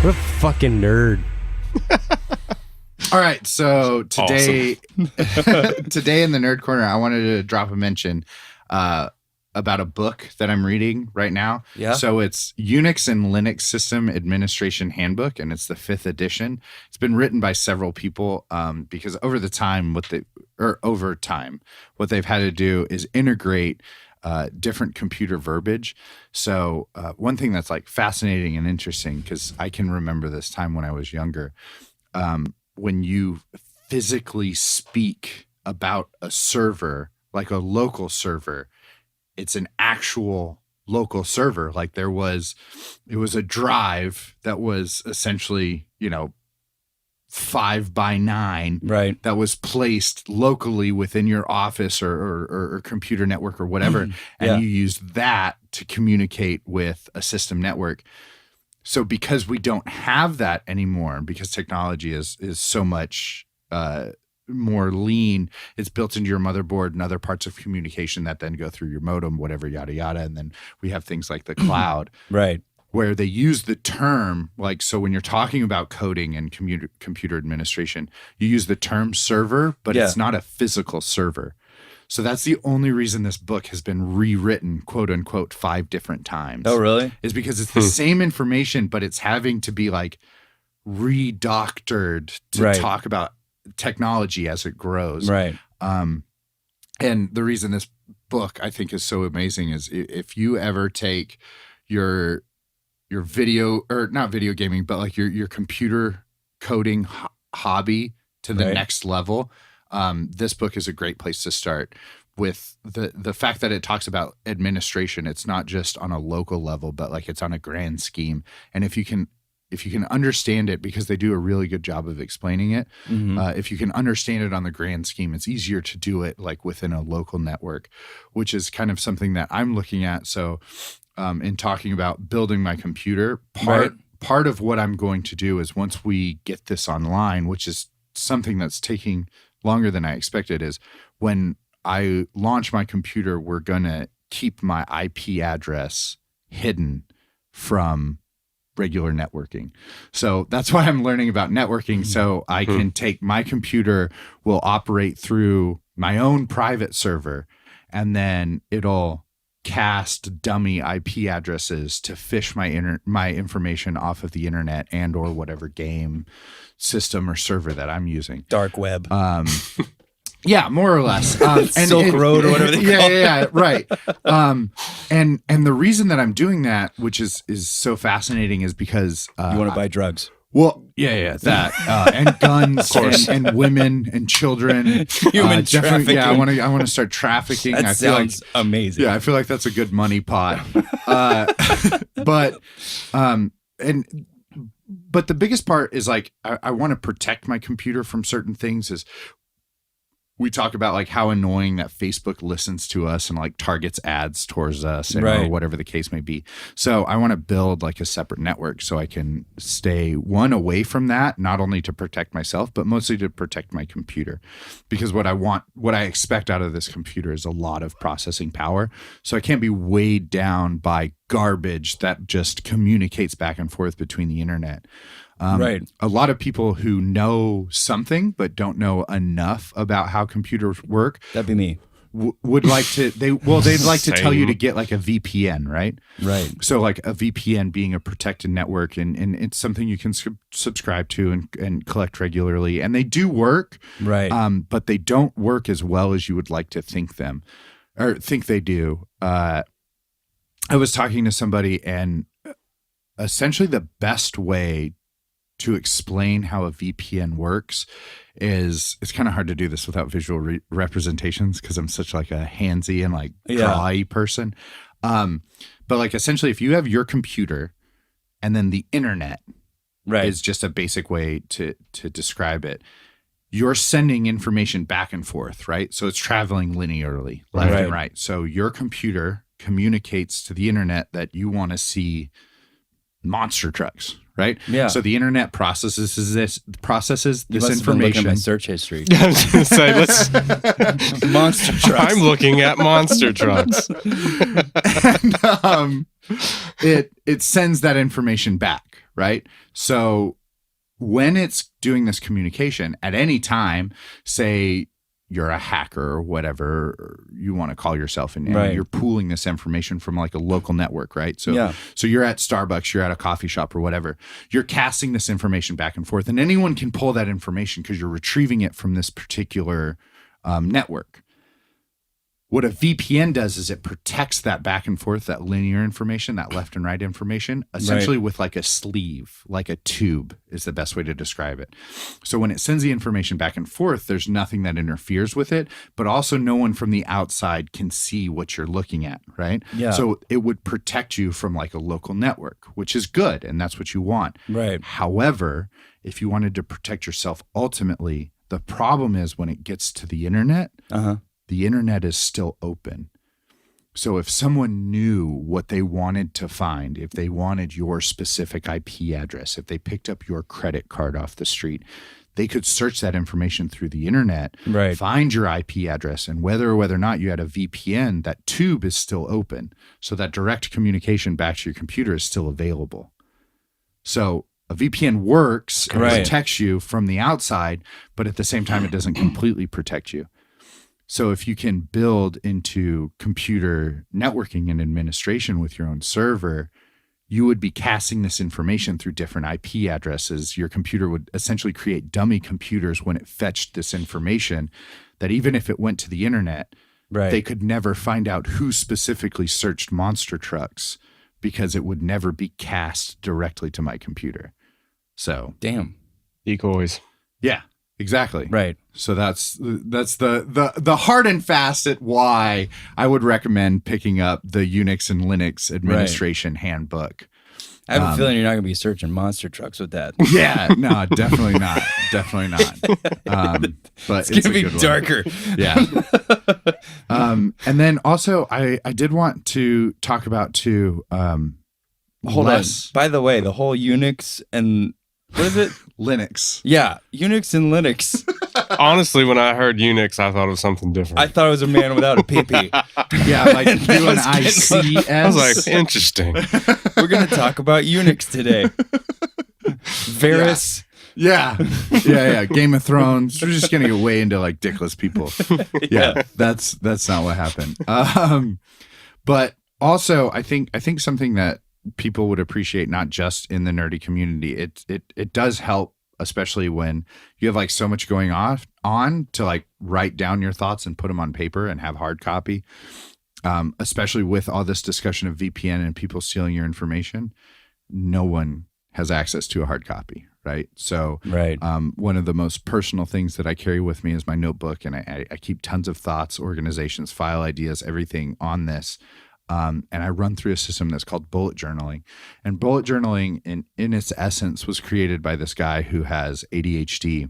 What a fucking nerd. All right. So today, today in the Nerd Corner, I wanted to drop a mention about a book that I'm reading right now. Yeah. So it's Unix and Linux System Administration Handbook, and it's the 5th edition. It's been written by several people because over time, what they've had to do is integrate different computer verbiage. So one thing that's like fascinating and interesting, because I can remember this time when I was younger, when you physically speak about a server, like a local server, it's an actual local server. Like it was a drive that was essentially, 5 by 9, right, that was placed locally within your office or computer network or whatever. And you used that to communicate with a system network. So because we don't have that anymore, because technology is so much more lean, it's built into your motherboard and other parts of communication that then go through your modem, whatever, yada, yada. And then we have things like the cloud. Right. Where they use the term, like, so when you're talking about coding and computer administration, you use the term server, but it's not a physical server. So that's the only reason this book has been rewritten, quote unquote, 5 different times. Oh, really? Is because it's the same information, but it's having to be like redoctored to talk about technology as it grows. Right. And the reason this book I think is so amazing is if you ever take your video, or not video gaming, but like your computer coding hobby to the next level, this book is a great place to start. With the fact that it talks about administration, it's not just on a local level, but like it's on a grand scheme. And if you can understand it, because they do a really good job of explaining it, if you can understand it on the grand scheme, it's easier to do it like within a local network, which is kind of something that I'm looking at. So in talking about building my computer, part of what I'm going to do is once we get this online, which is something that's taking longer than I expected, is when I launch my computer, we're going to keep my IP address hidden from regular networking. So that's why I'm learning about networking. So I can take my computer, will operate through my own private server, and then it'll cast dummy IP addresses to fish my information off of the internet and or whatever game system or server that I'm using. Dark web. Yeah, more or less. And Silk Road or whatever they call it. Yeah, right. And the reason that I'm doing that, which is so fascinating, is because you want to buy drugs. Well, that and guns and women and children, human trafficking. Yeah, I want to start trafficking. That sounds amazing. Yeah, I feel like that's a good money pot. But the biggest part is like I want to protect my computer from certain things. Is we talk about like how annoying that Facebook listens to us and like targets ads towards us or whatever the case may be. So I want to build like a separate network so I can stay away from that, not only to protect myself, but mostly to protect my computer. Because what I expect out of this computer is a lot of processing power. So I can't be weighed down by garbage that just communicates back and forth between the internet. A lot of people who know something but don't know enough about how computers work. That'd be me. Would like to. They'd like to tell you to get like a VPN, right? Right. So like a VPN being a protected network, and it's something you can subscribe to and collect regularly, and they do work, right? But they don't work as well as you would like to think they do. I was talking to somebody, and essentially the best way to explain how a VPN works is, it's kind of hard to do this without visual representations because I'm such like a handsy and like drawy person. But like essentially if you have your computer and then the internet is just a basic way to describe it. You're sending information back and forth, right? So it's traveling linearly left and right. So your computer communicates to the internet that you want to see monster trucks, right? Yeah. So the internet processes this information. Look at my search history. I was going to say, monster trucks. I'm looking at monster trucks. And it sends that information back, right? So when it's doing this communication at any time, say you're a hacker or whatever you want to call yourself, and Right. you're pooling this information from like a local network, right? So, Yeah. so you're at Starbucks, you're at a coffee shop or whatever. You're casting this information back and forth, and anyone can pull that information because you're retrieving it from this particular network. What a VPN does is it protects that back and forth, that linear information, that left and right information, essentially with like a sleeve, like a tube is the best way to describe it. So when it sends the information back and forth, there's nothing that interferes with it, but also no one from the outside can see what you're looking at, right? Yeah. So it would protect you from like a local network, which is good, and that's what you want. Right. However, if you wanted to protect yourself ultimately, the problem is when it gets to the internet, the internet is still open. So if someone knew what they wanted to find, if they wanted your specific IP address, if they picked up your credit card off the street, they could search that information through the internet, Right. find your IP address, and whether or not you had a VPN, that tube is still open. So that direct communication back to your computer is still available. So a VPN works and Right. protects you from the outside, but at the same time, it doesn't completely protect you. So if you can build into computer networking and administration with your own server, you would be casting this information through different IP addresses. Your computer would essentially create dummy computers when it fetched this information that even if it went to the internet, Right. they could never find out who specifically searched monster trucks because it would never be cast directly to my computer. So, Damn. Decoys. yeah, exactly. Right. So that's the hard and fast at why I would recommend picking up the Unix and Linux administration handbook. I have a feeling you're not going to be searching monster trucks with that. Yeah, no, definitely not. Definitely not. But It's going to a be good one. darker. Yeah. And then also I did want to talk about too. Hold less on. By the way, the whole Unix and what is it? Linux. Yeah, Unix and Linux. Honestly, when I heard Unix, I thought it was something different. I thought it was a man without a pee-pee. Yeah, like UNICS. I was like, interesting. We're going to talk about Unix today. Varys. Yeah. Game of Thrones. We're just gonna get way into like dickless people. Yeah, that's not what happened. But also, I think something that people would appreciate, not just in the nerdy community, it does help, especially when you have like so much going on to like write down your thoughts and put them on paper and have hard copy. Especially with all this discussion of VPN and people stealing your information, no one has access to a hard copy, right? So Right. one of the most personal things that I carry with me is my notebook, and I keep tons of thoughts, organizations, file ideas, everything on this. And I run through a system that's called bullet journaling. And bullet journaling in its essence was created by this guy who has ADHD.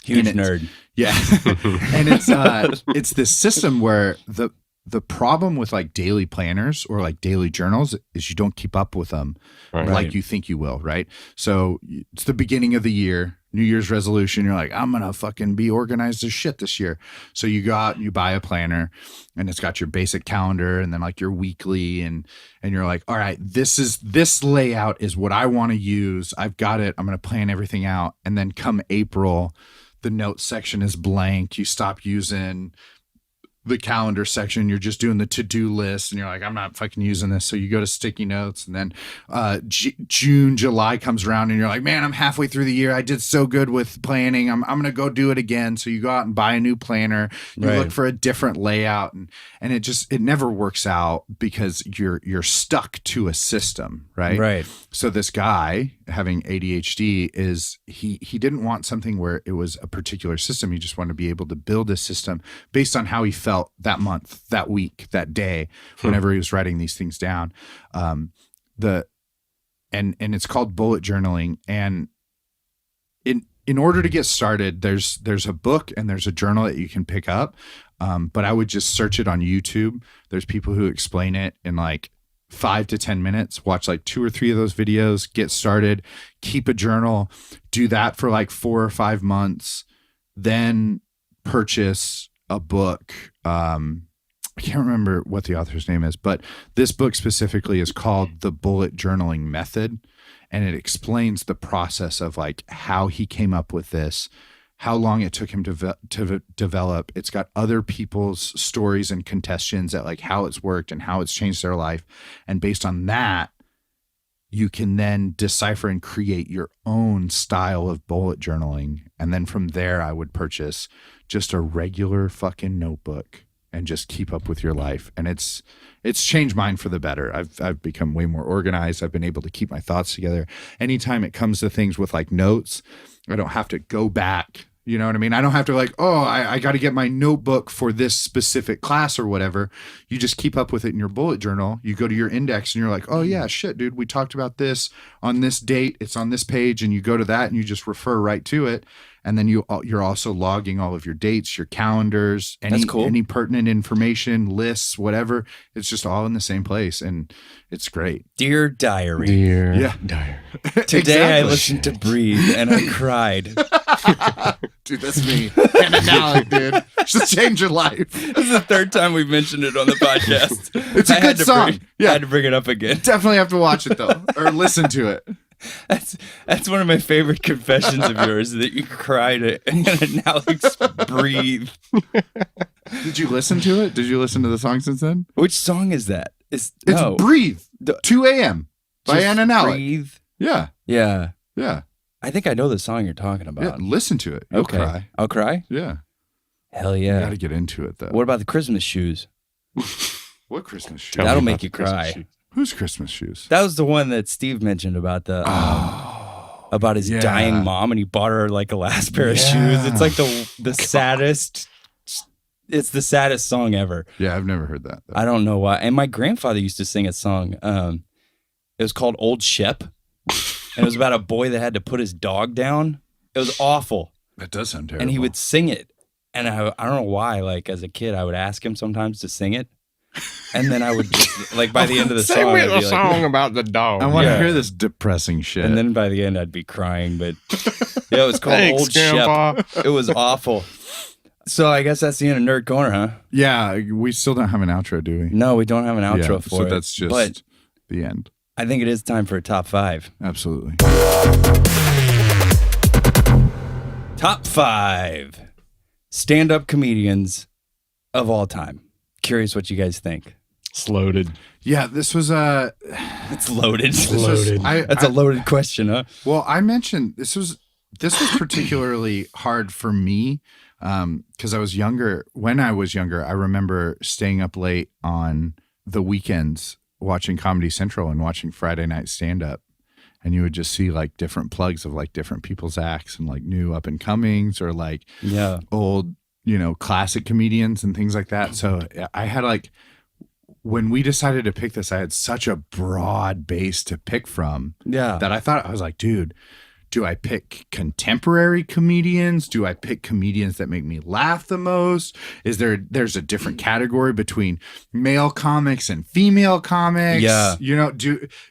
Huge And it's- nerd. Yeah. And it's this system where the problem with like daily planners or like daily journals is you don't keep up with them Right. like you think you will, right? So it's the beginning of the year, New Year's resolution. You're like, I'm going to fucking be organized as shit this year. So you go out and you buy a planner, and it's got your basic calendar and then like your weekly, and you're like, all right, this layout is what I want to use. I've got it. I'm going to plan everything out. And then come April, the notes section is blank. You stop using the calendar section. You're just doing the to-do list, and you're like, I'm not fucking using this. So you go to sticky notes, and then June, July comes around, and you're like, man, I'm halfway through the year. I did so good with planning. I'm going to go do it again. So you go out and buy a new planner. You Right. look for a different layout, and it never works out because you're stuck to a system, right? Right. So this guy having ADHD he didn't want something where it was a particular system. He just wanted to be able to build a system based on how he felt that month, that week, that day, whenever he was writing these things down. And it's called bullet journaling. And in order to get started, there's a book and there's a journal that you can pick up. But I would just search it on YouTube. There's people who explain it in like 5 to 10 minutes. Watch like 2 or 3 of those videos, get started, keep a journal, do that for like 4 or 5 months, then purchase a book. I can't remember what the author's name is, but this book specifically is called The Bullet Journaling Method. And it explains the process of like how he came up with this, how long it took him to develop. It's got other people's stories and contestations at like how it's worked and how it's changed their life. And based on that, you can then decipher and create your own style of bullet journaling. And then from there, I would purchase just a regular fucking notebook and just keep up with your life. And it's changed mine for the better. I've become way more organized. I've been able to keep my thoughts together. Anytime it comes to things with like notes, I don't have to go back. You know what I mean? I don't have to like, oh, I got to get my notebook for this specific class or whatever. You just keep up with it in your bullet journal. You go to your index and you're like, oh yeah, shit, dude, we talked about this on this date. It's on this page, and you go to that and you just refer right to it. And then you're also logging all of your dates, your calendars, any pertinent information, lists, whatever. It's just all in the same place, and it's great. Dear diary. Dear diary. Today Exactly. I listened to Breathe and I cried. Dude, that's me. And an Alec, dude. Just change your life. This is the third time we've mentioned it on the podcast. It's a good song. I had to bring it up again. Definitely have to watch it though, or listen to it. That's one of my favorite confessions of yours, that you cried at and Alex Breathe. Did you listen to it? Did you listen to the song since then? Which song is that? It's Breathe, 2 a.m. by Just Anna and Alec. Breathe. Yeah. Yeah. I think I know the song you're talking about. Yeah, listen to it. You'll cry. I'll cry? Yeah. Hell yeah. You got to get into it though. What about the Christmas shoes? What Christmas shoes? Tell me That'll about make the you Christmas cry. shoes. Whose Christmas shoes? That was the one that Steve mentioned about the about his dying mom, and he bought her like a last pair of shoes. It's like the saddest. It's the saddest song ever. Yeah, I've never heard that though. I don't know why. And my grandfather used to sing a song. It was called Old Shep, and it was about a boy that had to put his dog down. It was awful. That does sound terrible. And he would sing it, and I don't know why. Like as a kid, I would ask him sometimes to sing it. And then I would just, like, by the end of the song, I'd be like, about the dog. I want to hear this depressing shit. and then by the end, I'd be crying. But yeah, it was called Thanks, Old Grandpa. Shep. It was awful. So I guess that's the end of Nerd Corner, huh? yeah, we still don't have an outro, do we? No, we don't have an outro Yeah, for so it. that's just But the end. I think it is time for a top 5. Absolutely. Top 5 stand-up comedians of all time. Curious what you guys think. It's loaded. Yeah, this was It's loaded. Loaded. That's a loaded question, huh? Well, I mentioned this was particularly hard for me because I was younger. When I was younger, I remember staying up late on the weekends watching Comedy Central and watching Friday night stand-up. And you would just see like different plugs of like different people's acts and like new up and comings or like old, classic comedians and things like that. So I had like, when we decided to pick this, I had such a broad base to pick from that I was like, dude, do I pick contemporary comedians? Do I pick comedians that make me laugh the most? There's a different category between male comics and female comics? Yeah.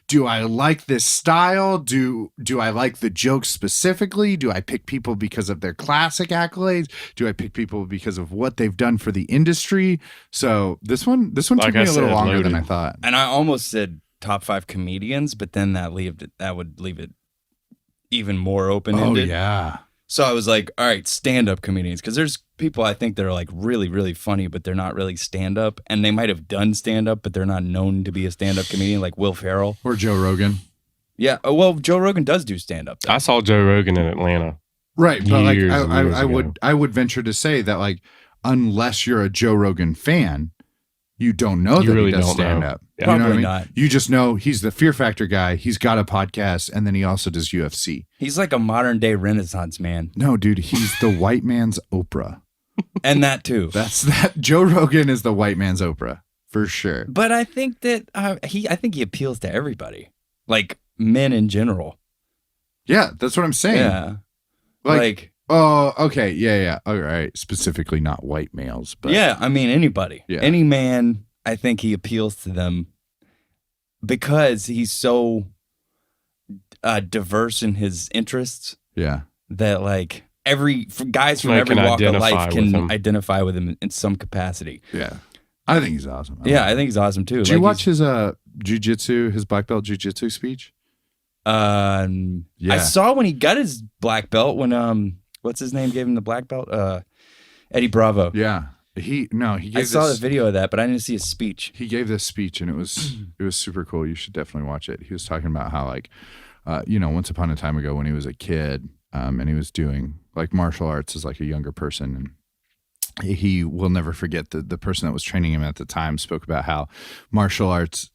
Do I like this style? Do I like the jokes specifically? Do I pick people because of their classic accolades? Do I pick people because of what they've done for the industry? So this one took me a little longer than I thought. And I almost said top 5 comedians, but then that would leave it even more open-ended. Oh, yeah. So I was like, all right, stand-up comedians. Because there's people I think that are like really, really funny, but they're not really stand-up. And they might have done stand-up, but they're not known to be a stand-up comedian, like Will Ferrell. Or Joe Rogan. Yeah. Well, Joe Rogan does do stand-up. I saw Joe Rogan in Atlanta. Right. But Years I would venture to say that like, unless you're a Joe Rogan fan, you don't know that really he does don't stand know. up. Yeah. You know what I Probably mean? not. You just know he's the Fear Factor guy. He's got a podcast, and then he also does UFC. He's like a modern-day Renaissance man. No, dude, he's the white man's Oprah. And that too. That's that. Joe Rogan is the white man's Oprah for sure. But I think that I think he appeals to everybody, like men in general. Yeah, that's what I'm saying. Yeah. Like oh, okay, yeah. All right, specifically not white males, but yeah, I mean anybody, any man. I think he appeals to them because he's so diverse in his interests. Yeah, that like guys from Like every can walk of identify life with can him. identify with him in some capacity. Yeah. I think he's awesome. I think he's awesome too. Did you watch his jujitsu, his black belt jujitsu speech? I saw when he got his black belt when what's his name gave him the black belt? Eddie Bravo. Yeah. He gave I saw the video of that, but I didn't see his speech. He gave this speech and it was super cool. You should definitely watch it. He was talking about how like once upon a time ago when he was a kid, and he was doing like martial arts as like a younger person, and he will never forget the person that was training him at the time spoke about how martial arts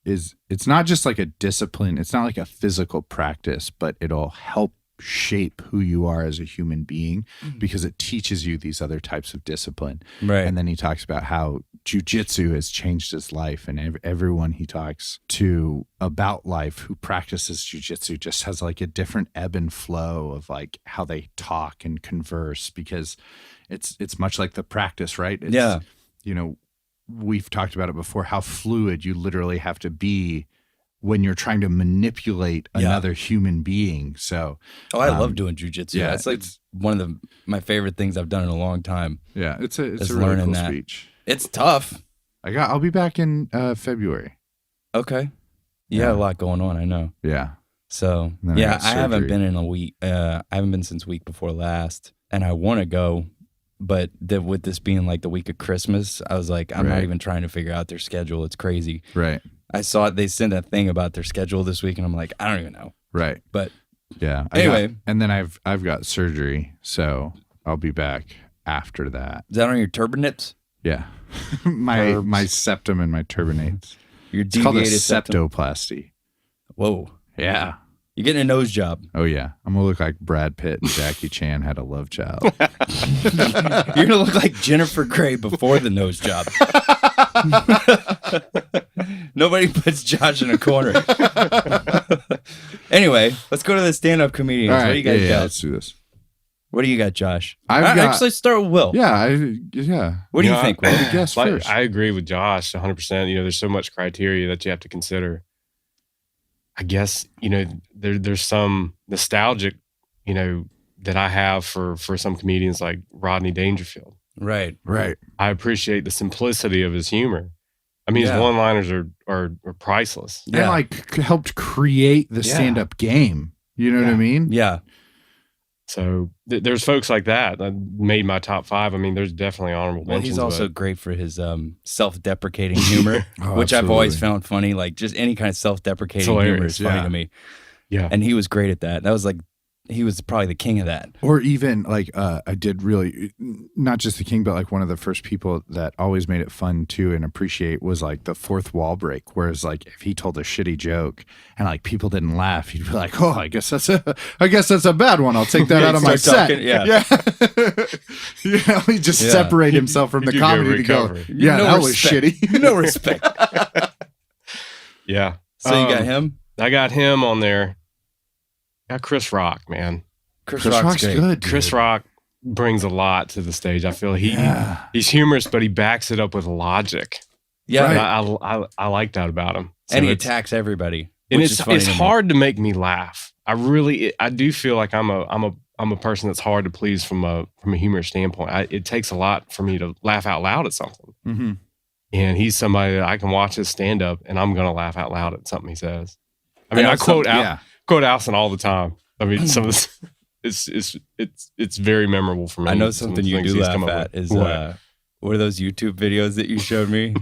it's not just like a discipline. It's not like a physical practice, but it'll help shape who you are as a human being because it teaches you these other types of discipline. Right. And then he talks about how jujitsu has changed his life, and everyone he talks to about life who practices jujitsu just has like a different ebb and flow of like how they talk and converse, because it's much like the practice, right? It's, we've talked about it before, how fluid you literally have to be when you're trying to manipulate another human being. So, I love doing jujitsu. Yeah, it's like one of my favorite things I've done in a long time. Yeah, it's a really cool speech. It's tough. I'll be back in February. Okay. You had a lot going on, I know. Yeah. So, I haven't been in a week. I haven't been since week before last, and I want to go. But with this being like the week of Christmas, I was like, I'm not even trying to figure out their schedule. It's crazy. Right. I saw it. They sent a thing about their schedule this week, and I'm like, I don't even know. Right. But yeah. Anyway. And then I've got surgery, so I'll be back after that. Is that on your turbinates? Yeah. my septum and my turbinates. Your it's called a septum? septoplasty. Whoa. Yeah. You're getting a nose job. Oh, yeah. I'm going to look like Brad Pitt and Jackie Chan had a love child. You're going to look like Jennifer Grey before the nose job. Nobody puts Josh in a corner. Anyway, let's go to the stand-up comedians. Right, what do you guys got? Let's do this. What do you got, Josh? Actually, start with Will. Yeah. What do you think, Will? Guess first. I agree with Josh 100%. There's so much criteria that you have to consider. I guess, there's some nostalgic, that I have for some comedians like Rodney Dangerfield. Right. I appreciate the simplicity of his humor. I mean, his one-liners are priceless. And like helped create the stand-up game. You know what I mean? Yeah. So there's folks like that made my top 5. I mean, there's definitely honorable mentions. He's also great for his self-deprecating humor, which I've always found funny. Like just any kind of self-deprecating humor is funny to me. Yeah. And he was great at that. That was like, he was probably the king of that. Or even like I did really, not just the king, but like one of the first people that always made it fun to and appreciate was like the fourth wall break. Whereas like if he told a shitty joke and like people didn't laugh, he'd be like, "Oh, I guess that's a bad one. I'll take that out of my set." He just separate himself from the comedy to go. Yeah, that was shitty. No respect. Yeah. So you got him? I got him on there. Got Chris Rock, man. Chris Rock's good. Dude. Chris Rock brings a lot to the stage. I feel he's humorous, but he backs it up with logic. Yeah, right. I like that about him. So and he attacks everybody. And it's hard to make me laugh. I do feel like I'm a person that's hard to please from a humor standpoint. It takes a lot for me to laugh out loud at something. Mm-hmm. And he's somebody that I can watch his stand up and I'm gonna laugh out loud at something he says. I mean, I quote Allison all the time. I mean, some of this it's very memorable for me. I know something you do laugh at is what are those YouTube videos that you showed me?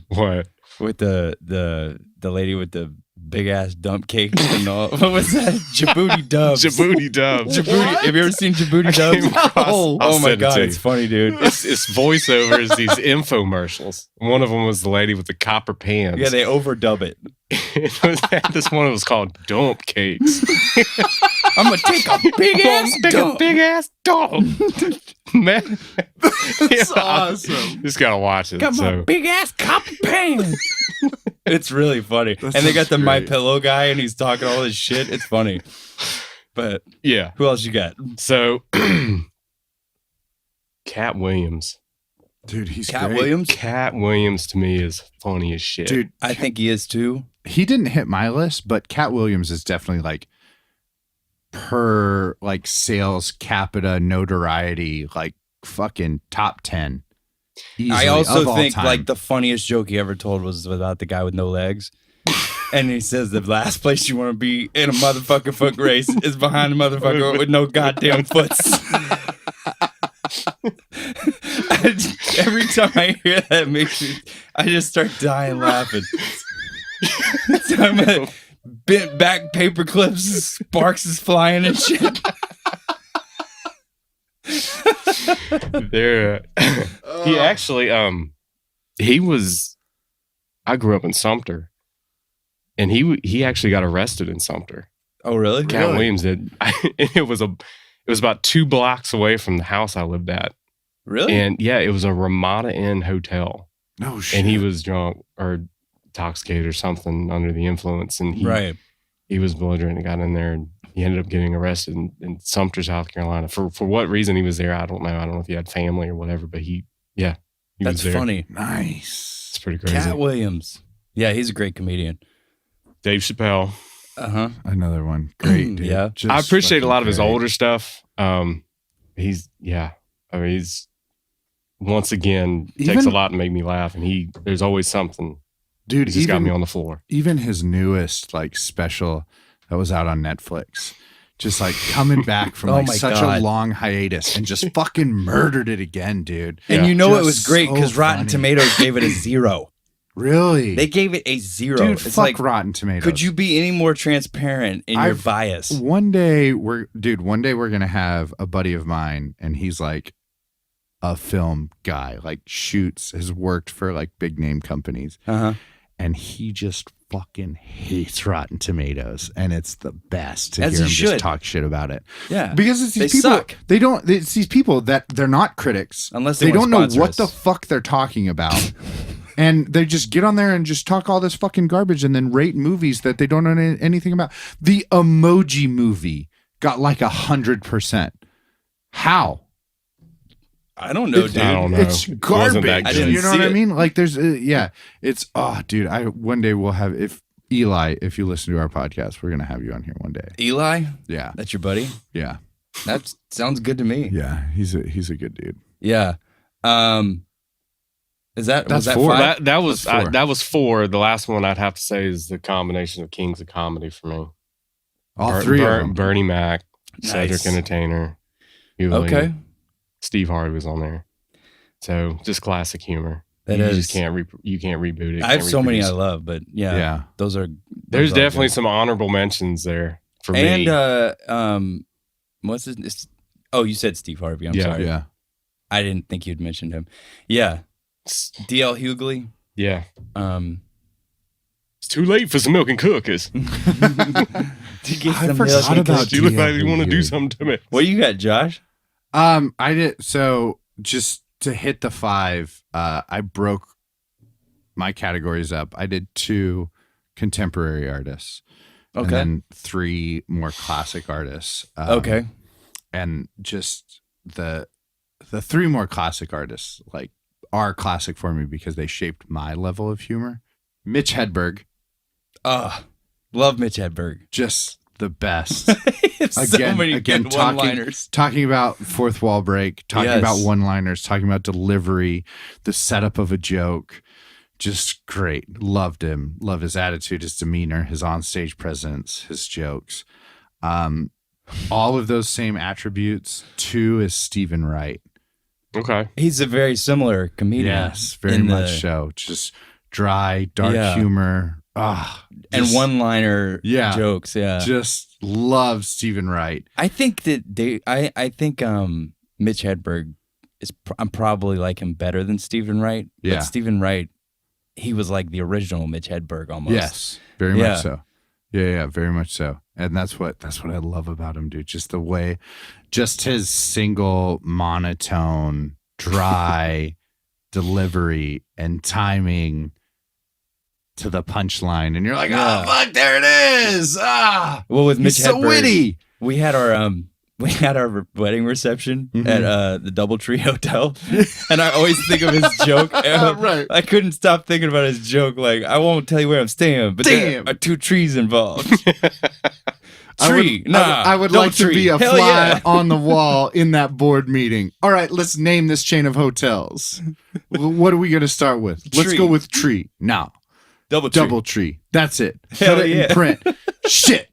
What with the lady with the big ass dump cakes and all. What was that? Djibouti Dubs. Djibouti Dubs. Have you ever seen Djibouti Dubs? Oh my god, it's funny, dude. It's voiceovers, these infomercials. One of them was the lady with the copper pans. Yeah, they overdub it. This one was called Dump Cakes. I'm gonna take a big ass dump. Man, that's awesome. Just gotta watch it. Got my big ass copper pan. It's really funny. And they got the My Pillow guy and he's talking all this shit. It's funny. But yeah. Who else you got? So Cat Williams. Dude, he's Cat great. Williams? Cat Williams to me is funny as shit. Dude, I think he is too. He didn't hit my list, but Cat Williams is definitely like per like sales capita notoriety, like fucking top 10. I also of all think time. like the funniest joke he ever told was about the guy with no legs. And he says the last place you want to be in a motherfucking foot race is behind a motherfucker with no goddamn foots. Every time I hear that, it makes me, I just start dying laughing. Time I bent back paper clips, sparks is flying and shit. There, he actually, he was. I grew up in Sumter, and he actually got arrested in Sumter. Oh, really? Cat Williams did. It was about 2 blocks away from the house I lived at. Really? And yeah, it was a Ramada Inn hotel. No shit. And he was drunk or intoxicated or something under the influence, and he was belligerent and got in there, and he ended up getting arrested in Sumter, South Carolina. For what reason he was there, I don't know. I don't know if he had family or whatever, but he That's was there. funny. Nice. It's pretty crazy. Cat Williams. Yeah, he's a great comedian. Dave Chappelle. Another one. Great, dude. Yeah. Just I appreciate a fucking lot of his great. older stuff. He's once again takes Even- a lot to make me laugh, and there's always something. Dude, He just got me on the floor. Even his newest like special that was out on Netflix, just like coming back from Oh like my such God. a long hiatus and just fucking murdered it again, dude. And Yeah. you know it Just was great because so Rotten funny. Tomatoes gave it a 0. Really? They gave it a 0. Dude, It's fuck like, Rotten Tomatoes. could you be any more transparent in your I've- bias? One day we're gonna have a buddy of mine, and he's like a film guy, like has worked for like big name companies, and he just fucking hates Rotten Tomatoes, and it's the best to As hear he him should. just talk shit about it. Yeah. Because it's these They people. suck. It's these people that they're not critics, Unless they they don't know want to what sponsor the us. fuck they're talking about. And they just get on there and just talk all this fucking garbage and then rate movies that they don't know anything about. The Emoji Movie got like 100%. How? I don't know, dude. I don't know. It's It wasn't that garbage. I didn't You know see what I it. mean? Like there's, it's, dude, one day we'll have, if Eli, if you listen to our podcast, we're going to have you on here one day. Eli? Yeah. That's your buddy? Yeah. That sounds good to me. Yeah. He's a good dude. Yeah. Was that 4. 5? That was That's 4. that was 4. The last one I'd have to say is the combination of Kings of Comedy for me. All 3 of them. Bernie Mac, Nice. Cedric Entertainer. Okay. Steve Harvey was on there. So just classic humor. That you is. just can't you can't reboot it. I have can't so many I reproduce it. love, but yeah, Yeah. those are. There's those are definitely good. some honorable mentions there for me. And what's his? Oh, you said Steve Harvey. I'm Yeah. sorry. Yeah. I didn't think you'd mentioned him. Yeah, D.L. Hughley. Yeah. Um, It's too late for some milk and cookies. to get I some forgot milk. about You look D.L. like you want to do Hughley. something to me. What you got, Josh? I did. So just to hit the 5, I broke my categories up. I did 2 contemporary artists. And Okay. then 3 more classic artists. Okay. And just the 3 more classic artists like are classic for me because they shaped my level of humor. Mitch Hedberg, Love Mitch Hedberg. just the best. So many good talking, one-liners. talking about fourth wall break, talking Yes. about one-liners, talking about delivery, the setup of a joke. Just great. Loved him. Love his attitude, his demeanor, his onstage presence, his jokes. All of those same attributes. 2 is Stephen Wright. Okay. He's a very similar comedian. Yes, very in much so. Just dry, dark Yeah. humor. And Just- one-liner Yeah. jokes. Yeah. Just love Stephen Wright. I think that I think Mitch Hedberg is I'm probably like him better than Stephen Wright. Yeah. But Stephen Wright, he was like the original Mitch Hedberg almost. Yes, very Yeah. much so. Yeah, very much so. And that's what I love about him, dude. Just the way, just his single monotone, dry delivery and timing to the punchline, and you're like, Yeah. oh fuck, there it is. Well, with Mitch He's so Hedberg, witty. we had our we had our wedding reception at the DoubleTree Hotel, and I always think of his joke. Right. I couldn't stop thinking about his joke. Like, I won't tell you where I'm staying, but there are 2 trees involved. I would like to be a Hell fly yeah. on the wall in that board meeting. All right, let's name this chain of hotels. What are we going to start with? Let's Tree. go with tree. No. DoubleTree. That's it. Hell Put it yeah. in print. Shit.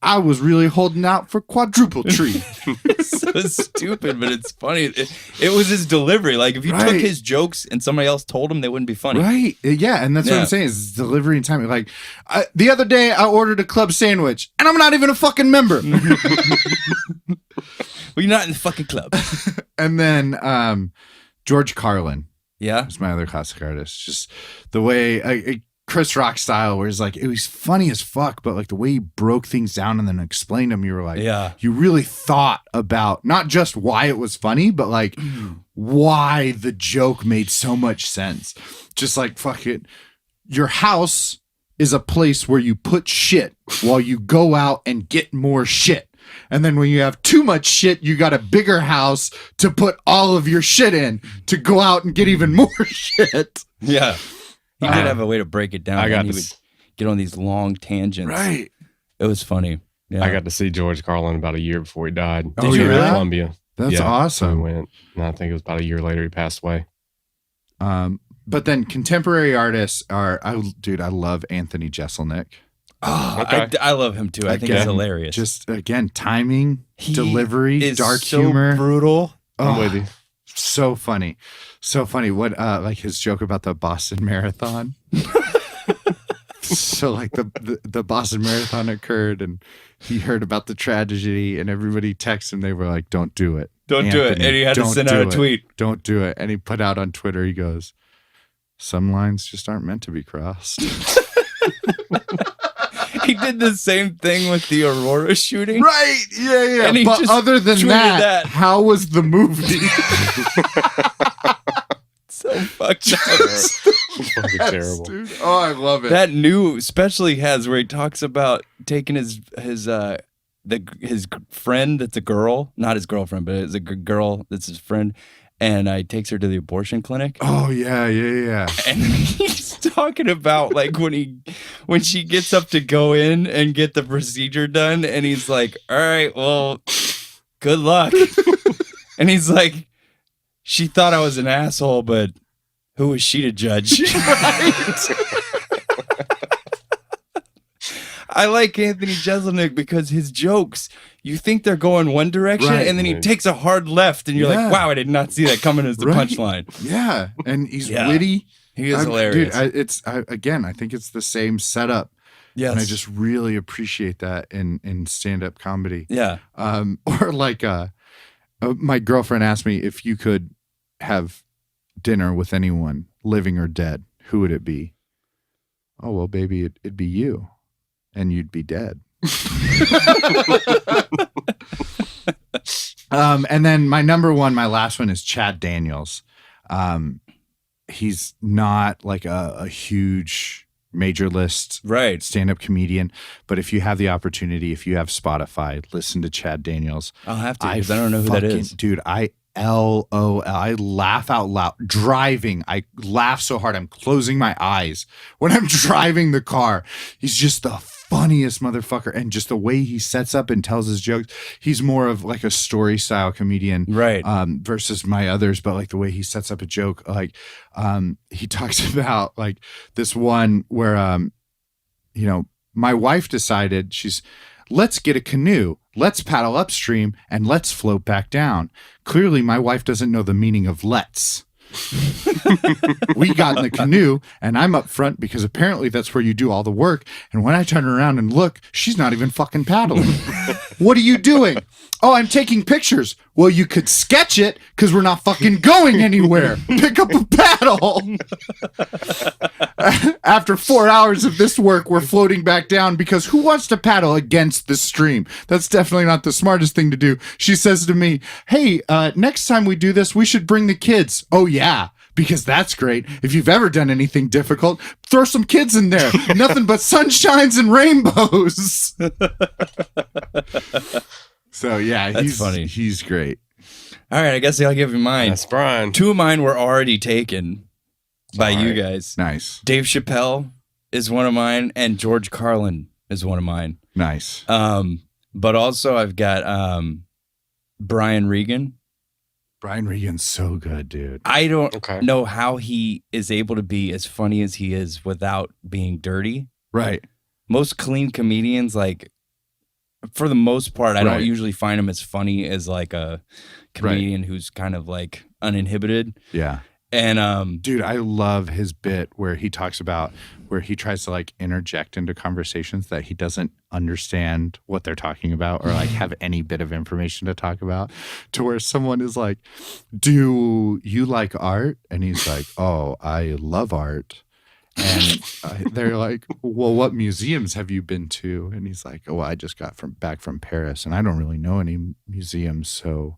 I was really holding out for quadruple tree. So stupid, but it's funny. It was his delivery. Like, if you took his jokes and somebody else told them, they wouldn't be funny. Right. Yeah. And that's what I'm saying is delivery and timing. Like, the other day I ordered a club sandwich and I'm not even a fucking member. Well, you're not in the fucking club. And then George Carlin. Yeah. It's my other classic artist. Just the way Chris Rock style, where it's like, it was funny as fuck, but like the way he broke things down and then explained them, you were like, you really thought about not just why it was funny, but like why the joke made so much sense. Just like, fuck it. Your house is a place where you put shit while you go out and get more shit. And then when you have too much shit, you got a bigger house to put all of your shit in to go out and get even more shit. Yeah. He did have a way to break it down. He would get on these long tangents. Right. It was funny. Yeah. I got to see George Carlin about a year before he died. Did you really? Columbia. That's awesome. We went, and I think it was about a year later he passed away. But then contemporary artists are, I love Anthony Jeselnik. Oh, Okay. I love him too. I think he's hilarious. Just again, timing, He delivery, is dark so humor. brutal. I'm with you. So funny. So funny. What like his joke about the Boston Marathon. So like the Boston Marathon occurred and he heard about the tragedy and everybody texted him. They were like, don't do it. Don't do it. Anthony, And he had to don't send do out a it. tweet. Don't do it. And he put out on Twitter, he goes, some lines just aren't meant to be crossed. He did the same thing with the Aurora shooting. Right. Yeah. And he But just other than tweeted that, how was the movie? So fucked up. It's fucking terrible. Dude. Oh, I love it. That new especially has where he talks about taking his friend that's a girl, not his girlfriend, but it's a girl that's his friend, and he takes her to the abortion clinic. Oh yeah. And he's talking about like when she gets up to go in and get the procedure done, and he's like, all right, well, good luck. And he's like, she thought I was an asshole, but who is she to judge? I like Anthony Jeselnik because his jokes, you think they're going one direction, and then he takes a hard left, and you're like, wow, I did not see that coming as the punchline. Yeah, and he's witty. He is hilarious. Dude, I think it's the same setup. Yes. And I just really appreciate that in stand-up comedy. Yeah. Or like my girlfriend asked me if you could have dinner with anyone, living or dead, who would it be? Oh, well, baby, it'd be you. And you'd be dead. And then my number one, my last one is Chad Daniels. He's not like a huge major list stand-up comedian, but if you have the opportunity, if you have Spotify, listen to Chad Daniels. I'll have to because I don't know who that is. Dude, I laugh out loud driving. I laugh so hard I'm closing my eyes when I'm driving the car. He's just the funniest motherfucker, and just the way he sets up and tells his jokes. He's more of like a story style comedian, right? Versus my others, but like the way he sets up a joke, like he talks about like this one where my wife decided let's get a canoe, let's paddle upstream, and let's float back down. Clearly, my wife doesn't know the meaning of let's. We got in the canoe, and I'm up front because apparently that's where you do all the work. And when I turn around and look, she's not even fucking paddling. What are you doing? Oh, I'm taking pictures. Well, you could sketch it because we're not fucking going anywhere. Pick up a paddle. After 4 hours of this work, we're floating back down because who wants to paddle against the stream? That's definitely not the smartest thing to do. She says to me, hey, next time we do this, we should bring the kids. Oh, yeah. Because that's great. If you've ever done anything difficult, throw some kids in there. Nothing but sunshines and rainbows. So yeah, That's funny. He's great. All right, I guess I'll give you mine. That's Brian. 2 of mine were already taken by All you right. guys. Nice. Dave Chappelle is one of mine, and George Carlin is one of mine. Nice. But also I've got Brian Regan. Brian Regan's so good, dude. I don't Okay. know how he is able to be as funny as he is without being dirty. Right. Most clean comedians, like, for the most part, I Right. don't usually find him as funny as like a comedian who's kind of like uninhibited. Yeah. And Dude, I love his bit where he talks about where he tries to like interject into conversations that he doesn't understand what they're talking about or like have any bit of information to talk about, to where someone is like, do you like art? And he's like, oh, I love art. And they're like, well, what museums have you been to? And he's like, oh, I just got back from Paris and I don't really know any museums. So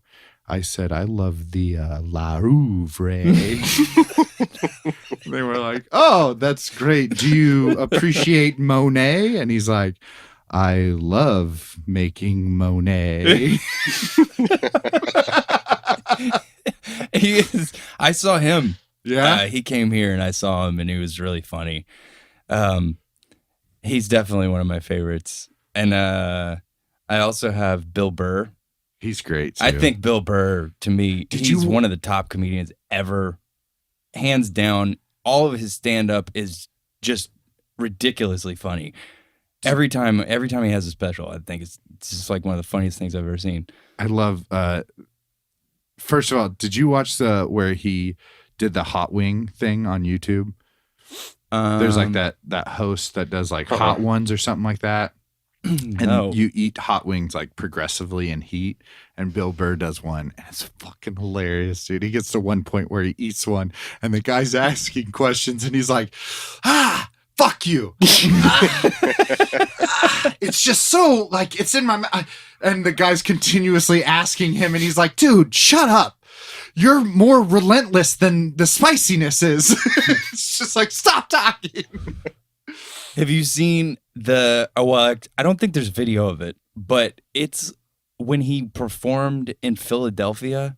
I said, I love the La Louvre. They were like, oh, that's great. Do you appreciate Monet? And he's like, I love making Monet. he is. I saw him. Yeah. He came here and I saw him, and he was really funny. He's definitely one of my favorites. And I also have Bill Burr. He's great, too. I think Bill Burr, to me, he's one of the top comedians ever. Hands down, all of his stand-up is just ridiculously funny. Every time he has a special, I think it's just like one of the funniest things I've ever seen. I love, first of all, did you watch where he did the hot wing thing on YouTube? There's like that host that does like hot ones or something like that. And No. you eat hot wings like progressively in heat. And Bill Burr does one. And it's fucking hilarious, dude. He gets to one point where he eats one and the guy's asking questions and he's like, fuck you. It's just so like, it's in my mouth. And the guy's continuously asking him and he's like, dude, shut up. You're more relentless than the spiciness is. It's just like, stop talking. Have you seen I don't think there's video of it, but it's when he performed in Philadelphia,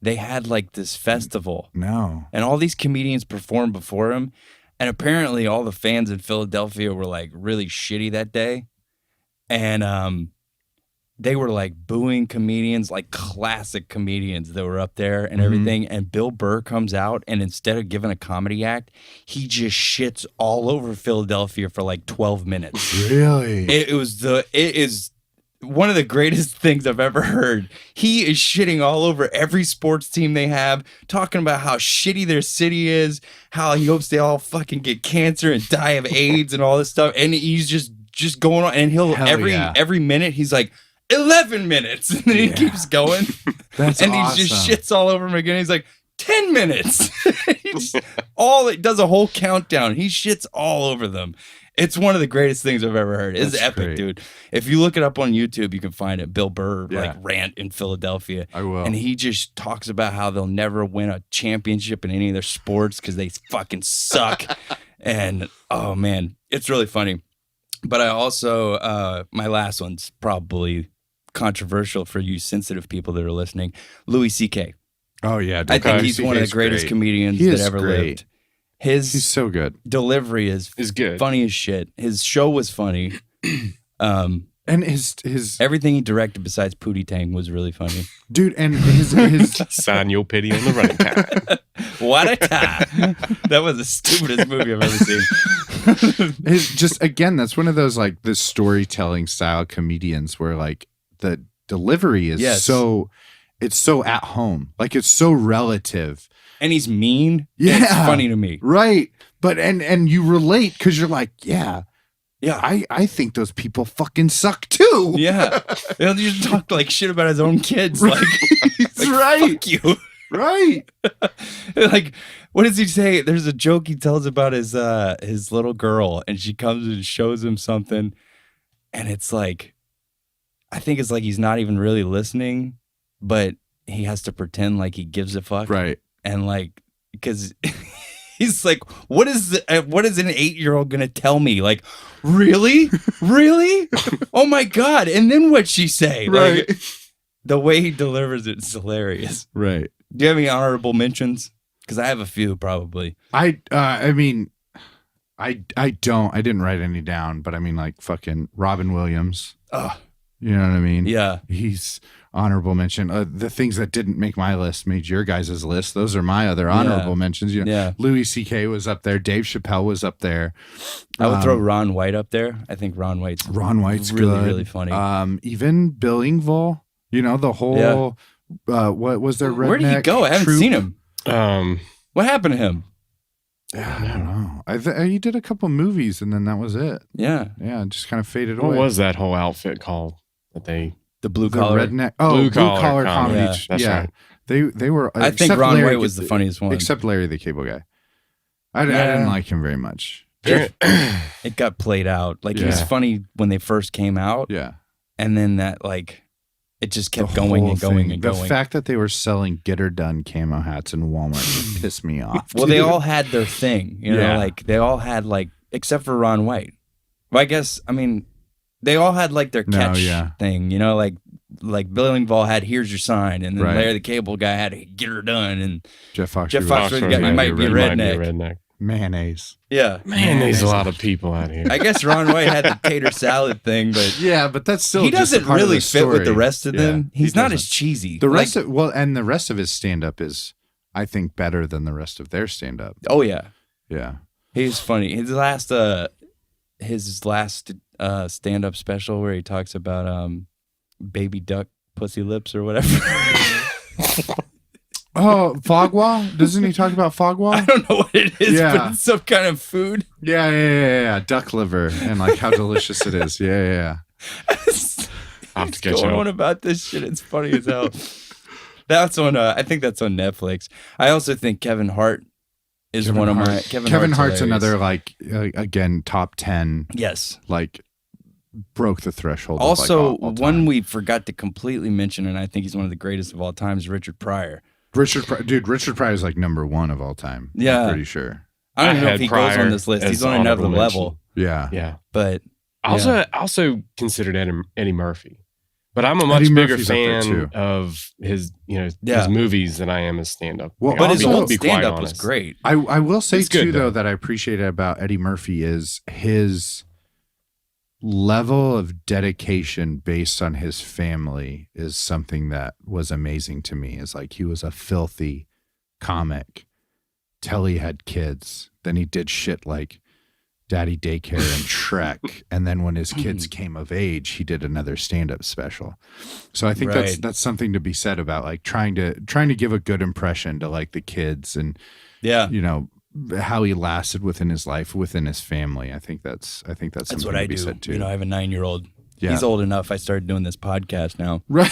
they had like this festival. No. And all these comedians performed before him. And apparently all the fans in Philadelphia were like really shitty that day. And they were like booing comedians, like classic comedians that were up there and everything. And Bill Burr comes out, and instead of giving a comedy act, he just shits all over Philadelphia for like 12 minutes. Really? It is one of the greatest things I've ever heard. He is shitting all over every sports team they have, talking about how shitty their city is, how he hopes they all fucking get cancer and die of AIDS and all this stuff. And he's just going on, and he'll every minute he's like 11 minutes, and then he keeps going. That's and awesome. he just shits all over him again. He's like 10 minutes. It does a whole countdown. He shits all over them. It's one of the greatest things I've ever heard. It's epic, great. dude. If you look it up on YouTube, you can find it. Bill Burr Yeah. rant in Philadelphia. I will. And he just talks about how they'll never win a championship in any of their sports because they fucking suck. And oh man, it's really funny. But I also my last one's probably controversial for you sensitive people that are listening. Louis C.K. Oh yeah, I think he's one of the greatest comedians that ever lived. He's so good. Delivery is good. Funny as shit. His show was funny. And his Everything he directed besides Pootie Tang was really funny. dude, and his Sign your pity on the running time. What a time. That was the stupidest movie I've ever seen. just again, that's one of those like the storytelling style comedians where like the delivery is so at home. Like it's so relative. And he's mean. Yeah. It's funny to me. Right. But and you relate because you're like, yeah, Yeah. I think those people fucking suck too. Yeah. He'll just talk like shit about his own kids. Right. Like Right. fuck you. Right. Like, what does he say? There's a joke he tells about his little girl, and she comes and shows him something, and it's like, I think it's like he's not even really listening, but he has to pretend like he gives a fuck. Right. And like, because He's like, what is an 8-year-old gonna tell me? Like, really? Oh my God. And then what'd she say? Right. Like, the way he delivers it's hilarious. Right. Do you have any honorable mentions? Because I have a few probably. I mean, I don't. I didn't write any down, but I mean, like fucking Robin Williams. Oh, You know what I mean? yeah. He's honorable mention. The things that didn't make my list made your guys' list. Those are my other honorable mentions. You know, Yeah. Louis C.K. was up there. Dave Chappelle was up there. I would throw Ron White up there. I think Ron White's White's really, good. really funny. Even Bill Engvall. You know, the whole, what was their redneck? Where did he go? I haven't troupe? seen him. Um, What happened to him? I don't know. He did a couple movies and then that was it. Yeah. Yeah, it just kind of faded what away. was that whole outfit called that they? The blue The collar. redneck? Oh, blue collar comedy. Yeah. That's right. They were. I think except Ron Larry- White was the funniest one. Except Larry the Cable Guy. I didn't like him very much. It got played out. Like it was Yeah. funny when they first came out. Yeah. And then that like it just kept The going whole and going thing. and the going. fact that they were selling Get Her Done camo hats in Walmart just pissed me off. Well, they dude. all had their thing, you know, Yeah. like they all had like, except for Ron White. Well, I guess, I mean, they all had like their catch thing, you know, like Bill Engvall had "Here's Your Sign," and then Right. Larry the Cable Guy had "Get Her Done," and Jeff Foxworthy. Jeff Foxworthy got "You Might Be a Redneck." Mayonnaise. Yeah, Man, there's a lot of people out here. I guess Ron White had the tater salad thing, but Yeah, but that's still he just a doesn't part of really the fit with the story. rest of them. Yeah, he He's not doesn't. as cheesy. The rest Like, and the rest of his stand up is, I think, better than the rest of their stand up. oh yeah, Yeah. he's funny. His last stand up special where he talks about baby duck pussy lips or whatever. Oh, Fogwa? Doesn't he talk about I Fogwa? don't know what it is, Yeah. but it's some kind of food. Yeah. Duck liver and like how delicious it is. Yeah. I'll have to catch Going up. on about this shit. It's funny as hell. That's on. I think that's on Netflix. I also think Kevin Hart is Kevin one of Hart. my. Kevin Hart's hilarious. another like again top 10. Yes. Like broke the threshold. Also, of, like, all one time. we forgot to completely mention, and I think he's one of the greatest of all time, is Richard Pryor. Richard Pryor is like number 1 of all time. Yeah. I'm pretty sure. I don't I know if had he goes Pryor on this list. as He's on another honorable level, Yeah. Yeah. but I also considered Eddie Murphy, but I'm a much Eddie bigger Murphy's up there, too. fan of his his Yeah. movies than I am his stand up. Well, but his Also, old be quite stand up was honest. great. I will say It's good, too though though. that I appreciate about Eddie Murphy is his level of dedication based on his family is something that was amazing to me. Is like he was a filthy comic till he had kids. Then he did shit like Daddy Daycare and Shrek. And then when his kids came of age, he did another stand-up special. So I think Right. that's something to be said about like trying to give a good impression to like the kids and Yeah. you know how he lasted within his life, within his family. I think that's something That's what I to be do. said too. You know, I have a 9-year-old. Yeah. He's old enough. I started doing this podcast now. Right.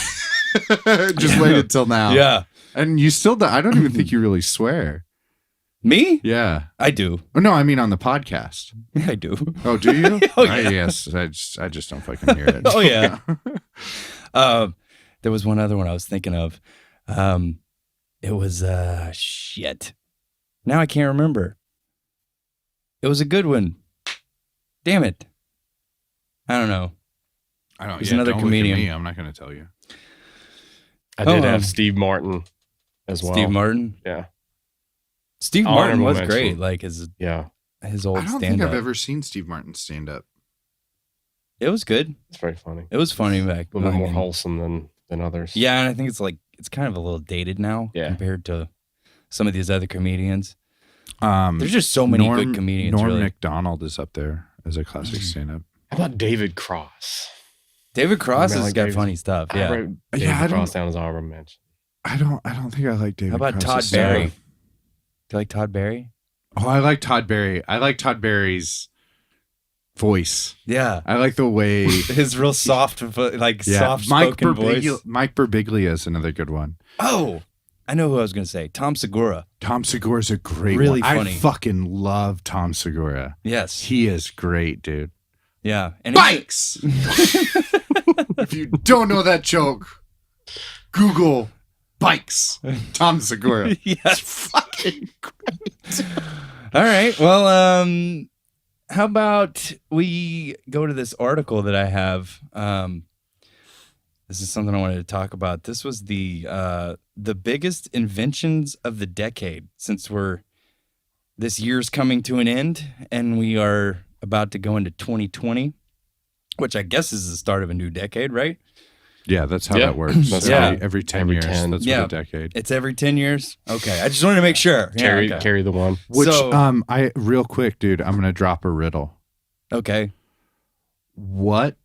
Just waited till now. Yeah. And you still I don't even think you really swear. Me? Yeah. I do. Oh, no, I mean on the podcast. I do. Oh, do you? Oh, yeah. Yes. I just don't fucking hear it. Oh, yeah. There was one other one I was thinking of. It was shit. Now I can't remember. It was a good one. Damn it. I don't know. I don't. He's Yeah, another don't look at comedian. me. I'm not going to tell you. I did Oh, have Steve Martin as well. Steve Martin. Yeah. Steve Martin Honorable was mention. great. Like his Yeah. old I don't stand think up. I've ever seen Steve Martin stand up. It was good. It's very funny. It was funny back. A little bit more then. wholesome than others. Yeah, and I think it's kind of a little dated now compared to some of these other comedians. There's just so many good comedians. Norm really. Macdonald is up there as a classic stand up. How about David Cross? David Cross has Like got David- funny stuff. I Yeah. wrote David Yeah, I don't- Cross down as honorable mention. I don't think I like David. How about Todd Cross's Barry? stuff. Do you like Todd Barry? Oh, I like Todd Barry. I like Todd Barry's voice. Yeah. I like the way. His real soft, like soft spoken voice. Mike Birbiglia is another good one. Oh, I know who I was going to say. Tom Segura. Tom Segura is a great Really one. funny. I fucking love Tom Segura. Yes. He is great, dude. Yeah. And Bikes! If you don't know that joke, Google bikes. Tom Segura. Yes. Fucking great. All right. Well, how about we go to this article that I have? This is something I wanted to talk about. This was the biggest inventions of the decade, since this year's coming to an end and we are about to go into 2020, which I guess is the start of a new decade, right? Yeah, that's how that works. That's Yeah. every 10 Every years. 10. That's Yeah. what a decade. It's every 10 years. Okay. I just wanted to make sure. Yeah, okay. Carry the one. Which So- I real quick, dude, I'm gonna drop a riddle. Okay. What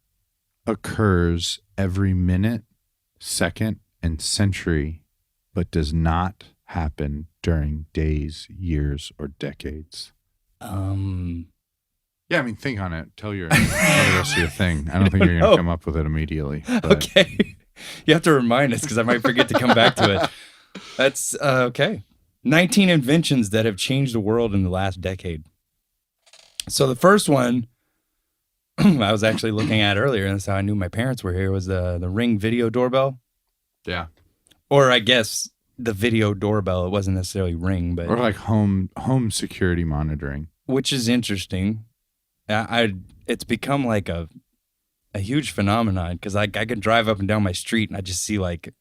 occurs every minute, second, and century, but does not happen during days, years, or decades? Yeah, I mean, think on it. Tell the rest of your thing. I don't think you're know. gonna come up with it immediately. But Okay. You have to remind us because I might forget to come back to it. That's okay. 19 inventions that have changed the world in the last decade. So the first one I was actually looking at earlier, and that's how I knew my parents were here, was the Ring video doorbell. yeah, Or I guess the video doorbell. It wasn't necessarily Ring, but or like home security monitoring. which is interesting. It's become like a huge phenomenon because I could drive up and down my street and I just see like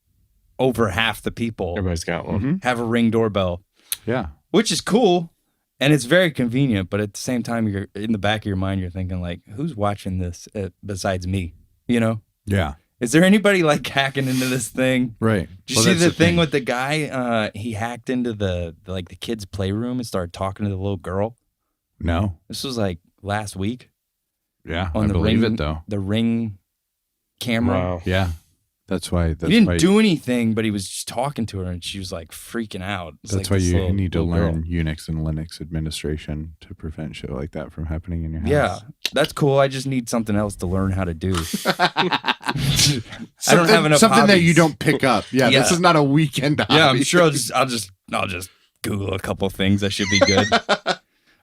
over half the people Everybody's got one. Mhm. have a Ring doorbell, Yeah, which is cool and it's very convenient. But at the same time, you're in the back of your mind, you're thinking like, who's watching this besides me? You know, yeah, is there anybody like hacking into this thing? right. Did you see the thing with the guy? He hacked into the kids' playroom and started talking to the little girl. No, This was like last week yeah, on I the believe Ring, it though. the Ring camera. Wow. Yeah, that's why. He didn't do anything, but he was just talking to her, and she was like freaking out. It's That's like why this you little- need to little girl. learn Unix and Linux administration to prevent shit like that from happening in your house. Yeah, that's cool. I just need something else to learn how to do. I don't Something- have enough something that hobbies. you don't pick up. Yeah, Yeah. this is not a weekend hobby. Yeah, I'm sure I'll just Google a couple of things. That should be good.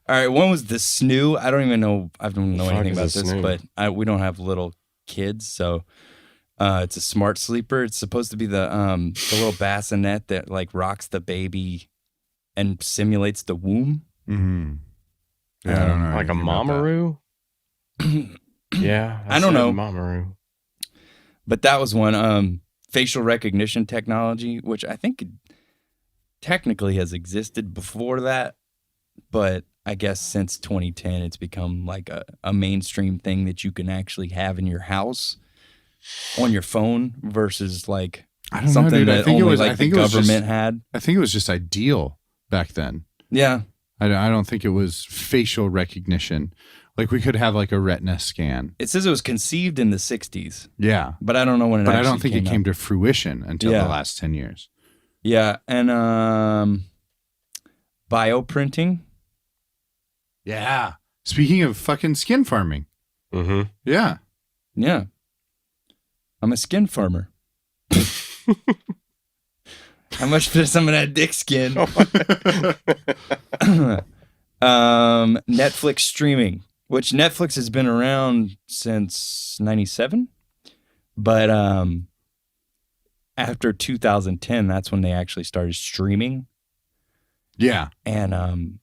All right, one was the snoo. I don't know Fuck anything is about a this, snoo? but we don't have little kids, so it's a smart sleeper. It's supposed to be the little bassinet that like rocks the baby and simulates the womb. Mm-hmm. Yeah, I don't know. Like a anything about that. Mamaroo? Yeah. I don't know. Mamaroo. But that was one. Facial recognition technology, which I think technically has existed before that, but I guess since 2010, it's become like a mainstream thing that you can actually have in your house on your phone versus like I don't know, something dude. that only like the government had. I think it was just ideal back then. Yeah. I don't think it was facial recognition. Like we could have like a retina scan. It says it was conceived in the 60s, Yeah. but I don't know when it But I actually don't think it came to fruition until Yeah. the last 10 years. Yeah. And bioprinting. Yeah. Speaking of fucking skin farming. Mm-hmm. Yeah. Yeah. I'm a skin farmer. How much for some of that dick skin? Netflix streaming, which Netflix has been around since 97. But after 2010, that's when they actually started streaming. Yeah. And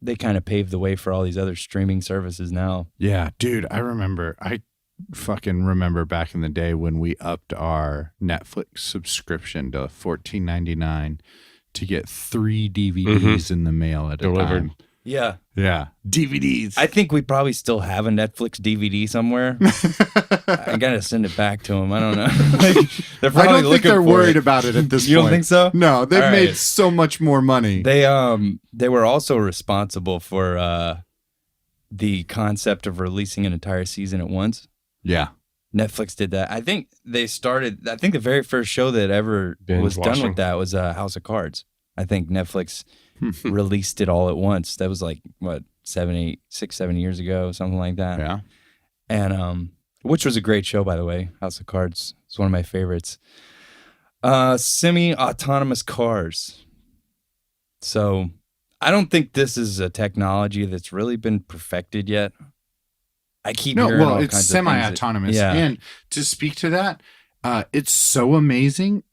they kind of paved the way for all these other streaming services now. Yeah. Dude, I fucking remember back in the day when we upped our Netflix subscription to $14.99 to get 3 DVDs in the mail at a Delivered. time. Yeah. Yeah. DVDs. I think we probably still have a Netflix DVD somewhere. I gotta send it back to them. I don't know. Like, they're probably I don't think looking they're for worried it. about it at this You point. don't think so? No, they've All made right. so much more money. They were also responsible for the concept of releasing an entire season at once. Yeah. Netflix did that. I think the very first show that ever Binge was done watching. with that was House of Cards. I think Netflix released it all at once. That was like what 7 years ago, something like that. Yeah. And which was a great show, by the way. House of Cards. It's one of my favorites. Semi-autonomous cars. So I don't think this is a technology that's really been perfected yet. I keep No, hearing all well, it's kinds of things that- semi-autonomous. Yeah. And to speak to that, it's so amazing.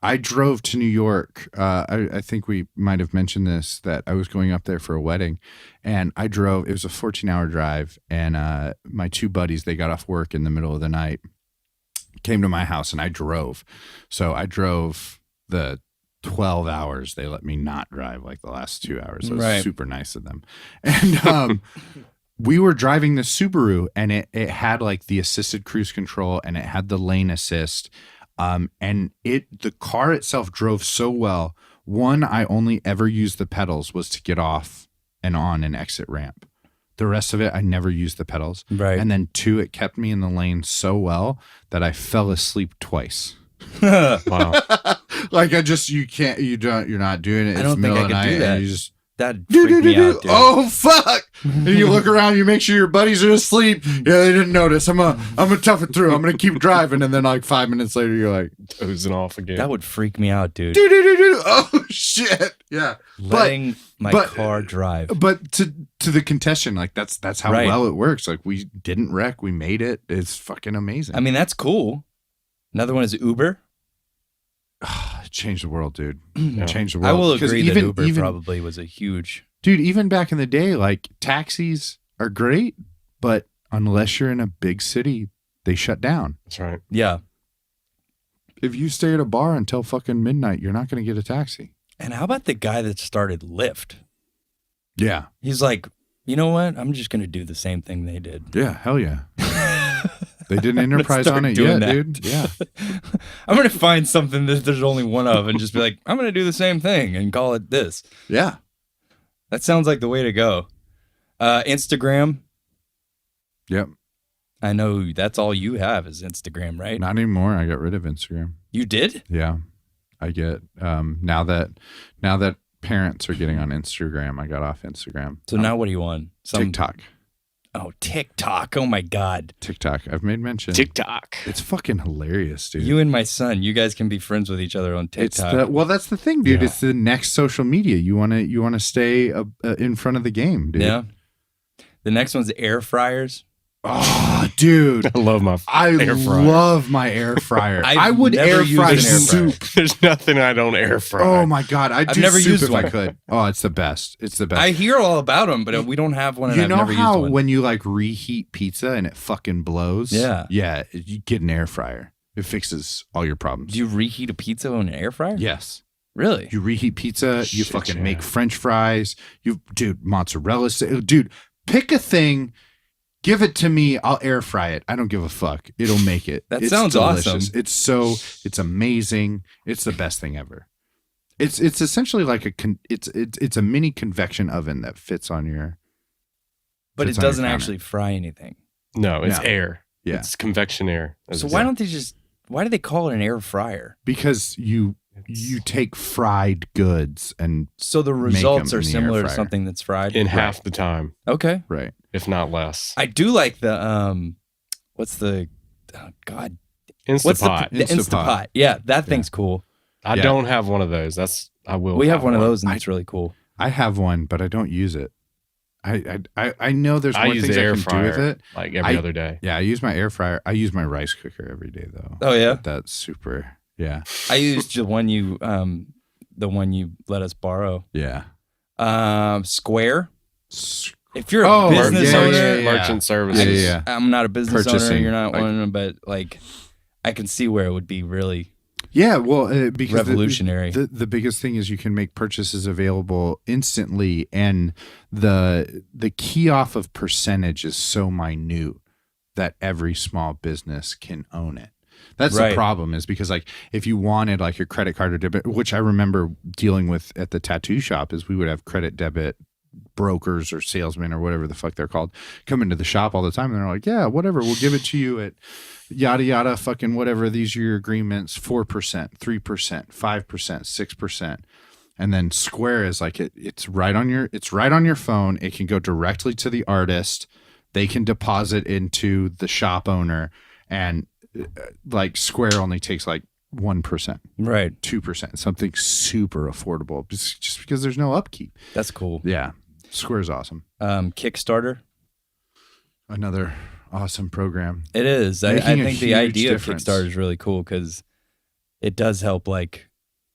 I drove to New York. I think we might have mentioned this, that I was going up there for a wedding, and I drove. It was a 14-hour drive, and my two buddies, they got off work in the middle of the night, came to my house, and I drove. So I drove the 12 hours. They let me not drive like the last 2 hours. So it was super nice of them. And we were driving the Subaru, and it had like the assisted cruise control, and it had the lane assist. And the car itself drove so well. One, I only ever used the pedals was to get off and on an exit ramp. The rest of it, I never used the pedals. Right. And then two, it kept me in the lane so well that I fell asleep twice. Wow. Like you're not doing it. I don't It's middle think I of the could do night, that. and you just That'd freak me out, dude. oh fuck! And you look around, you make sure your buddies are asleep. Yeah, they didn't notice. I'm gonna tough it through. I'm gonna keep driving, and then like 5 minutes later, you're like Dozing off again. That would freak me out, dude. oh shit, yeah. Letting my car drive. But to the contention, like that's how Right. well it works. Like we didn't wreck, we made it. It's fucking amazing. I mean, that's cool. Another one is Uber. It changed the world, dude. Yeah. It changed the world. I will 'Cause agree that Uber probably was a huge. Dude, even back in the day, like taxis are great, but unless you're in a big city, they shut down. That's right. Yeah. If you stay at a bar until fucking midnight, you're not going to get a taxi. And how about the guy that started Lyft? Yeah. He's like, you know what? I'm just going to do the same thing they did. Yeah. Hell yeah. They did an enterprise start on it doing yet, that. dude. Yeah. I'm going to find something that there's only one of and just be like, I'm going to do the same thing and call it this. Yeah. That sounds like the way to go. Instagram. Yep. I know that's all you have is Instagram, right? Not anymore. I got rid of Instagram. You did? Yeah. I get now that parents are getting on Instagram, I got off Instagram. So now what do you want? TikTok. Oh, TikTok. Oh my God. TikTok. I've made mention. TikTok. It's fucking hilarious, dude. You and my son, you guys can be friends with each other on TikTok. That's the thing, dude. Yeah. It's the next social media. You want to stay in front of the game, dude. Yeah. The next one's air fryers. Oh, dude. I love my I air fryer. love my air fryer. I've I would never air used fry an air fryer. soup. There's nothing I don't air fry. Oh my god, I'd I've do never soup used if one. I could. Oh, it's the best. It's the best. I hear all about them, but we don't have one, and you I've know never how used one. when you like reheat pizza and it fucking blows? Yeah. Yeah, you get an air fryer. It fixes all your problems. Do you reheat a pizza in an air fryer? Yes. Really? You reheat pizza, you Shit, fucking yeah. make French fries, dude, mozzarella. Dude, pick a thing, give it to me, I'll air fry it. I don't give a fuck. It'll make it. That It's sounds delicious. awesome. It's amazing. It's the best thing ever. It's essentially like it's a mini convection oven that fits on your. But it fits on your doesn't counter. actually fry anything. No, it's No. air. Yeah. It's convection air. So why don't they just? Why do they call it an air fryer? Because you take fried goods and So the 'em results in are the air similar to fryer. something that's fried. in half the time, Okay. right. if not less? I do like the what's the? Oh God. What's Instapot. the Instapot? Yeah, that thing's cool. I Yeah. don't have one of those. I will. We have one of those, and it's really cool. I have one, but I don't use it. I know there's I more use things the I air can do fryer with it. like every other day. Yeah, I use my air fryer. I use my rice cooker every day though. Oh yeah. That's super. Yeah. I used the one you let us borrow. Yeah. Square. If you're a business yeah, owner, yeah. Merchant services. Yeah. I'm not a business owner. Purchasing, You're not like- one, but like, I can see where it would be really Yeah, well, because revolutionary. The biggest thing is you can make purchases available instantly, and the key off of percentage is so minute that every small business can own it. That's Right. the problem, is because like if you wanted like your credit card or debit, which I remember dealing with at the tattoo shop, is we would have credit debit brokers or salesmen or whatever the fuck they're called come into the shop all the time, and they're like, yeah, whatever, we'll give it to you at yada yada fucking whatever, these are your agreements, 4%, 3%, 5%, 6%. And then Square is like it's right on your phone. It can go directly to the artist. They can deposit into the shop owner, and like Square only takes like 1%, right. 2%, something super affordable, just because there's no upkeep. That's cool. Yeah, Square's awesome. Kickstarter. Another awesome program. It is. I Making a think the huge idea difference. of Kickstarter is really cool because it does help like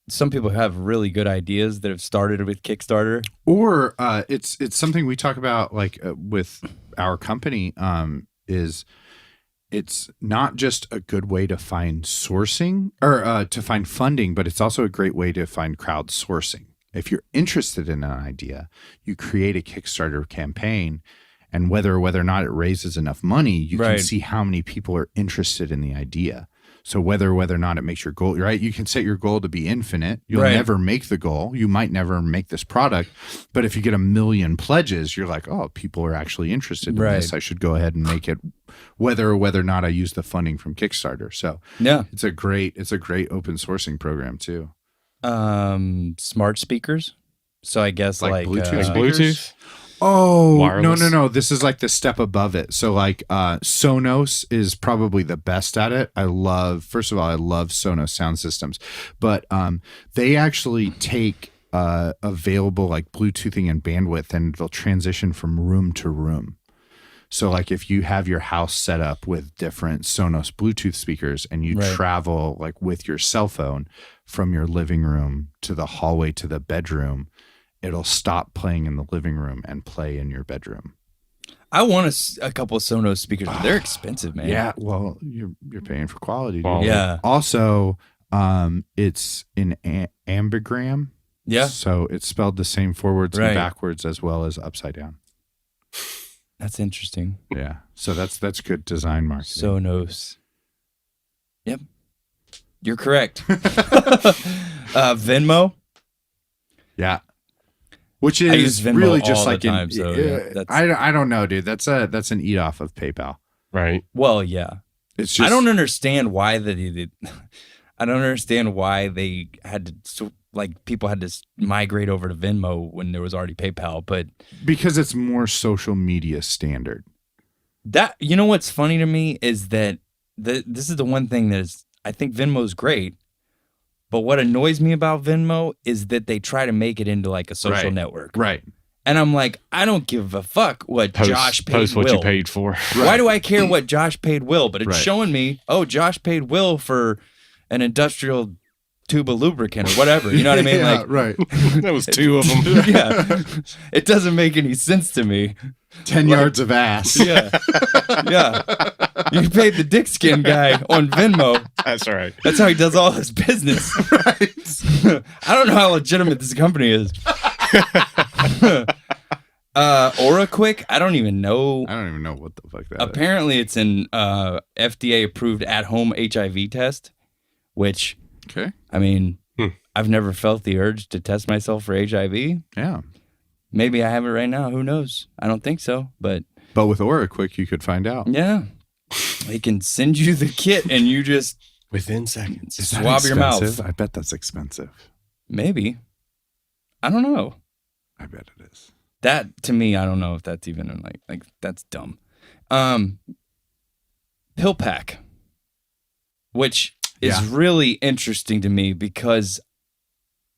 some people have really good ideas that have started with Kickstarter. Or it's something we talk about like with our company is it's not just a good way to find sourcing or to find funding, but it's also a great way to find crowdsourcing. If you're interested in an idea, you create a Kickstarter campaign, and whether or not it raises enough money, you can see how many people are interested in the idea. So whether or not it makes your goal, right? You can set your goal to be infinite. You'll never make the goal. You might never make this product. But if you get 1 million pledges, you're like, oh, people are actually interested in this. I should go ahead and make it, whether or not I use the funding from Kickstarter. So it's a great open sourcing program too. Smart speakers. So I guess like Bluetooth. Bluetooth. Oh, Wireless. no. This is like the step above it. So like Sonos is probably the best at it. First of all, I love Sonos sound systems, but they actually take available like Bluetoothing and bandwidth, and they'll transition from room to room. So like if you have your house set up with different Sonos Bluetooth speakers and you travel like with your cell phone from your living room to the hallway to the bedroom, it'll stop playing in the living room and play in your bedroom. I want a couple of Sonos speakers, but they're expensive, man. Yeah, well, you're paying for quality. Wow. Yeah. Also, it's in ambigram. Yeah. So it's spelled the same forwards and backwards as well as upside down. That's interesting. Yeah. So that's good design marketing. Sonos. Yep. You're correct. Venmo. Yeah. Which I use is Venmo really all just the like time, so I don't know, dude. That's an eat off of PayPal. Right. Well, yeah. It's just I don't understand why I don't understand why they had to people had to migrate over to Venmo when there was already PayPal, but because it's more social media standard. That, you know what's funny to me is that this is the one thing that is, I think Venmo's great, but what annoys me about Venmo is that they try to make it into like a social network. Right. And I'm like, I don't give a fuck what Josh paid Post what Will. you paid for. Why do I care what Josh paid Will? But it's showing me, oh, Josh paid Will for an industrial tube of lubricant or whatever. You know what I mean? Yeah, right. That was 2 of them. Yeah. It doesn't make any sense to me. 10 yards of ass. Yeah. Yeah. You paid the dick skin guy on Venmo. That's right. That's how he does all his business. Right. I don't know how legitimate this company is. OraQuick, I don't even know. I don't even know what the fuck that Apparently it's an FDA approved at-home HIV test, which, Okay. I mean, I've never felt the urge to test myself for HIV. Yeah. Maybe I have it right now. Who knows? I don't think so, but with OraQuick, you could find out. yeah. They can send you the kit and you just Within seconds. Is that swab your mouth. expensive? I bet that's expensive. Maybe. I don't know. I bet it is. That, to me, I don't know if that's even like that's dumb. Pill pack, which is really interesting to me because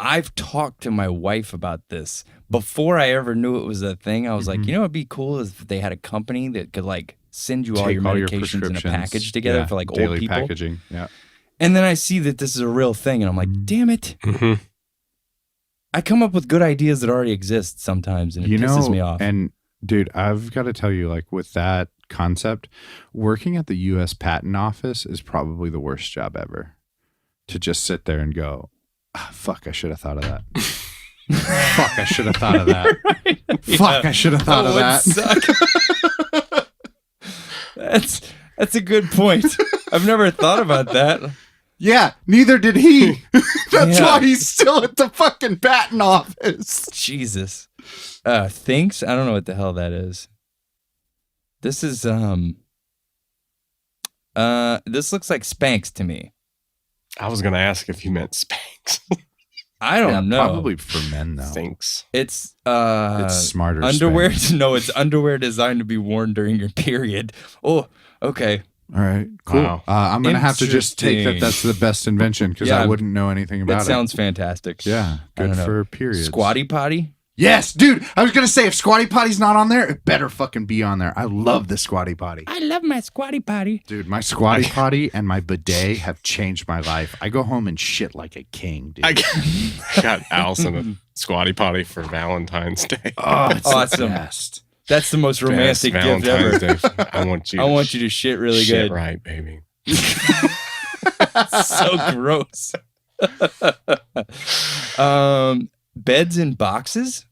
I've talked to my wife about this before I ever knew it was a thing. I was like, you know, it'd be cool if they had a company that could like send you all your medications in a package together for like daily old people. packaging. Yeah. And then I see that this is a real thing, and I'm like, damn it. Mm-hmm. I come up with good ideas that already exist sometimes, and it pisses me off. And dude, I've got to tell you, like with that concept, working at the U.S. Patent Office is probably the worst job ever. To just sit there and go, fuck, I should have thought of that. Fuck, I should have thought of that. Fuck, I should have thought of that. That's a good point. I've never thought about that. Yeah, neither did he. That's why he's still at the fucking patent office. Jesus. Thinks? I don't know what the hell that is. This is this looks like Spanx to me. I was going to ask if you meant Spanx. I don't know. Probably for men though. Thanks. It's smarter underwear. Spanx. No, it's underwear designed to be worn during your period. Oh, okay. All right, cool. Wow. I'm going to have to just take that that's the best invention because I wouldn't know anything about it. That sounds fantastic. Yeah, good for period. Squatty potty? Yes, dude. I was gonna say if Squatty Potty's not on there, it better fucking be on there. I love the Squatty Potty. I love my Squatty Potty. Dude, my Squatty Potty and my bidet have changed my life. I go home and shit like a king, dude. I got Allison a Squatty Potty for Valentine's Day. Oh, it's Awesome. the best. That's the most romantic Best gift ever. Valentine's Day. I want you to shit really shit good. right, baby. So gross. Beds in boxes?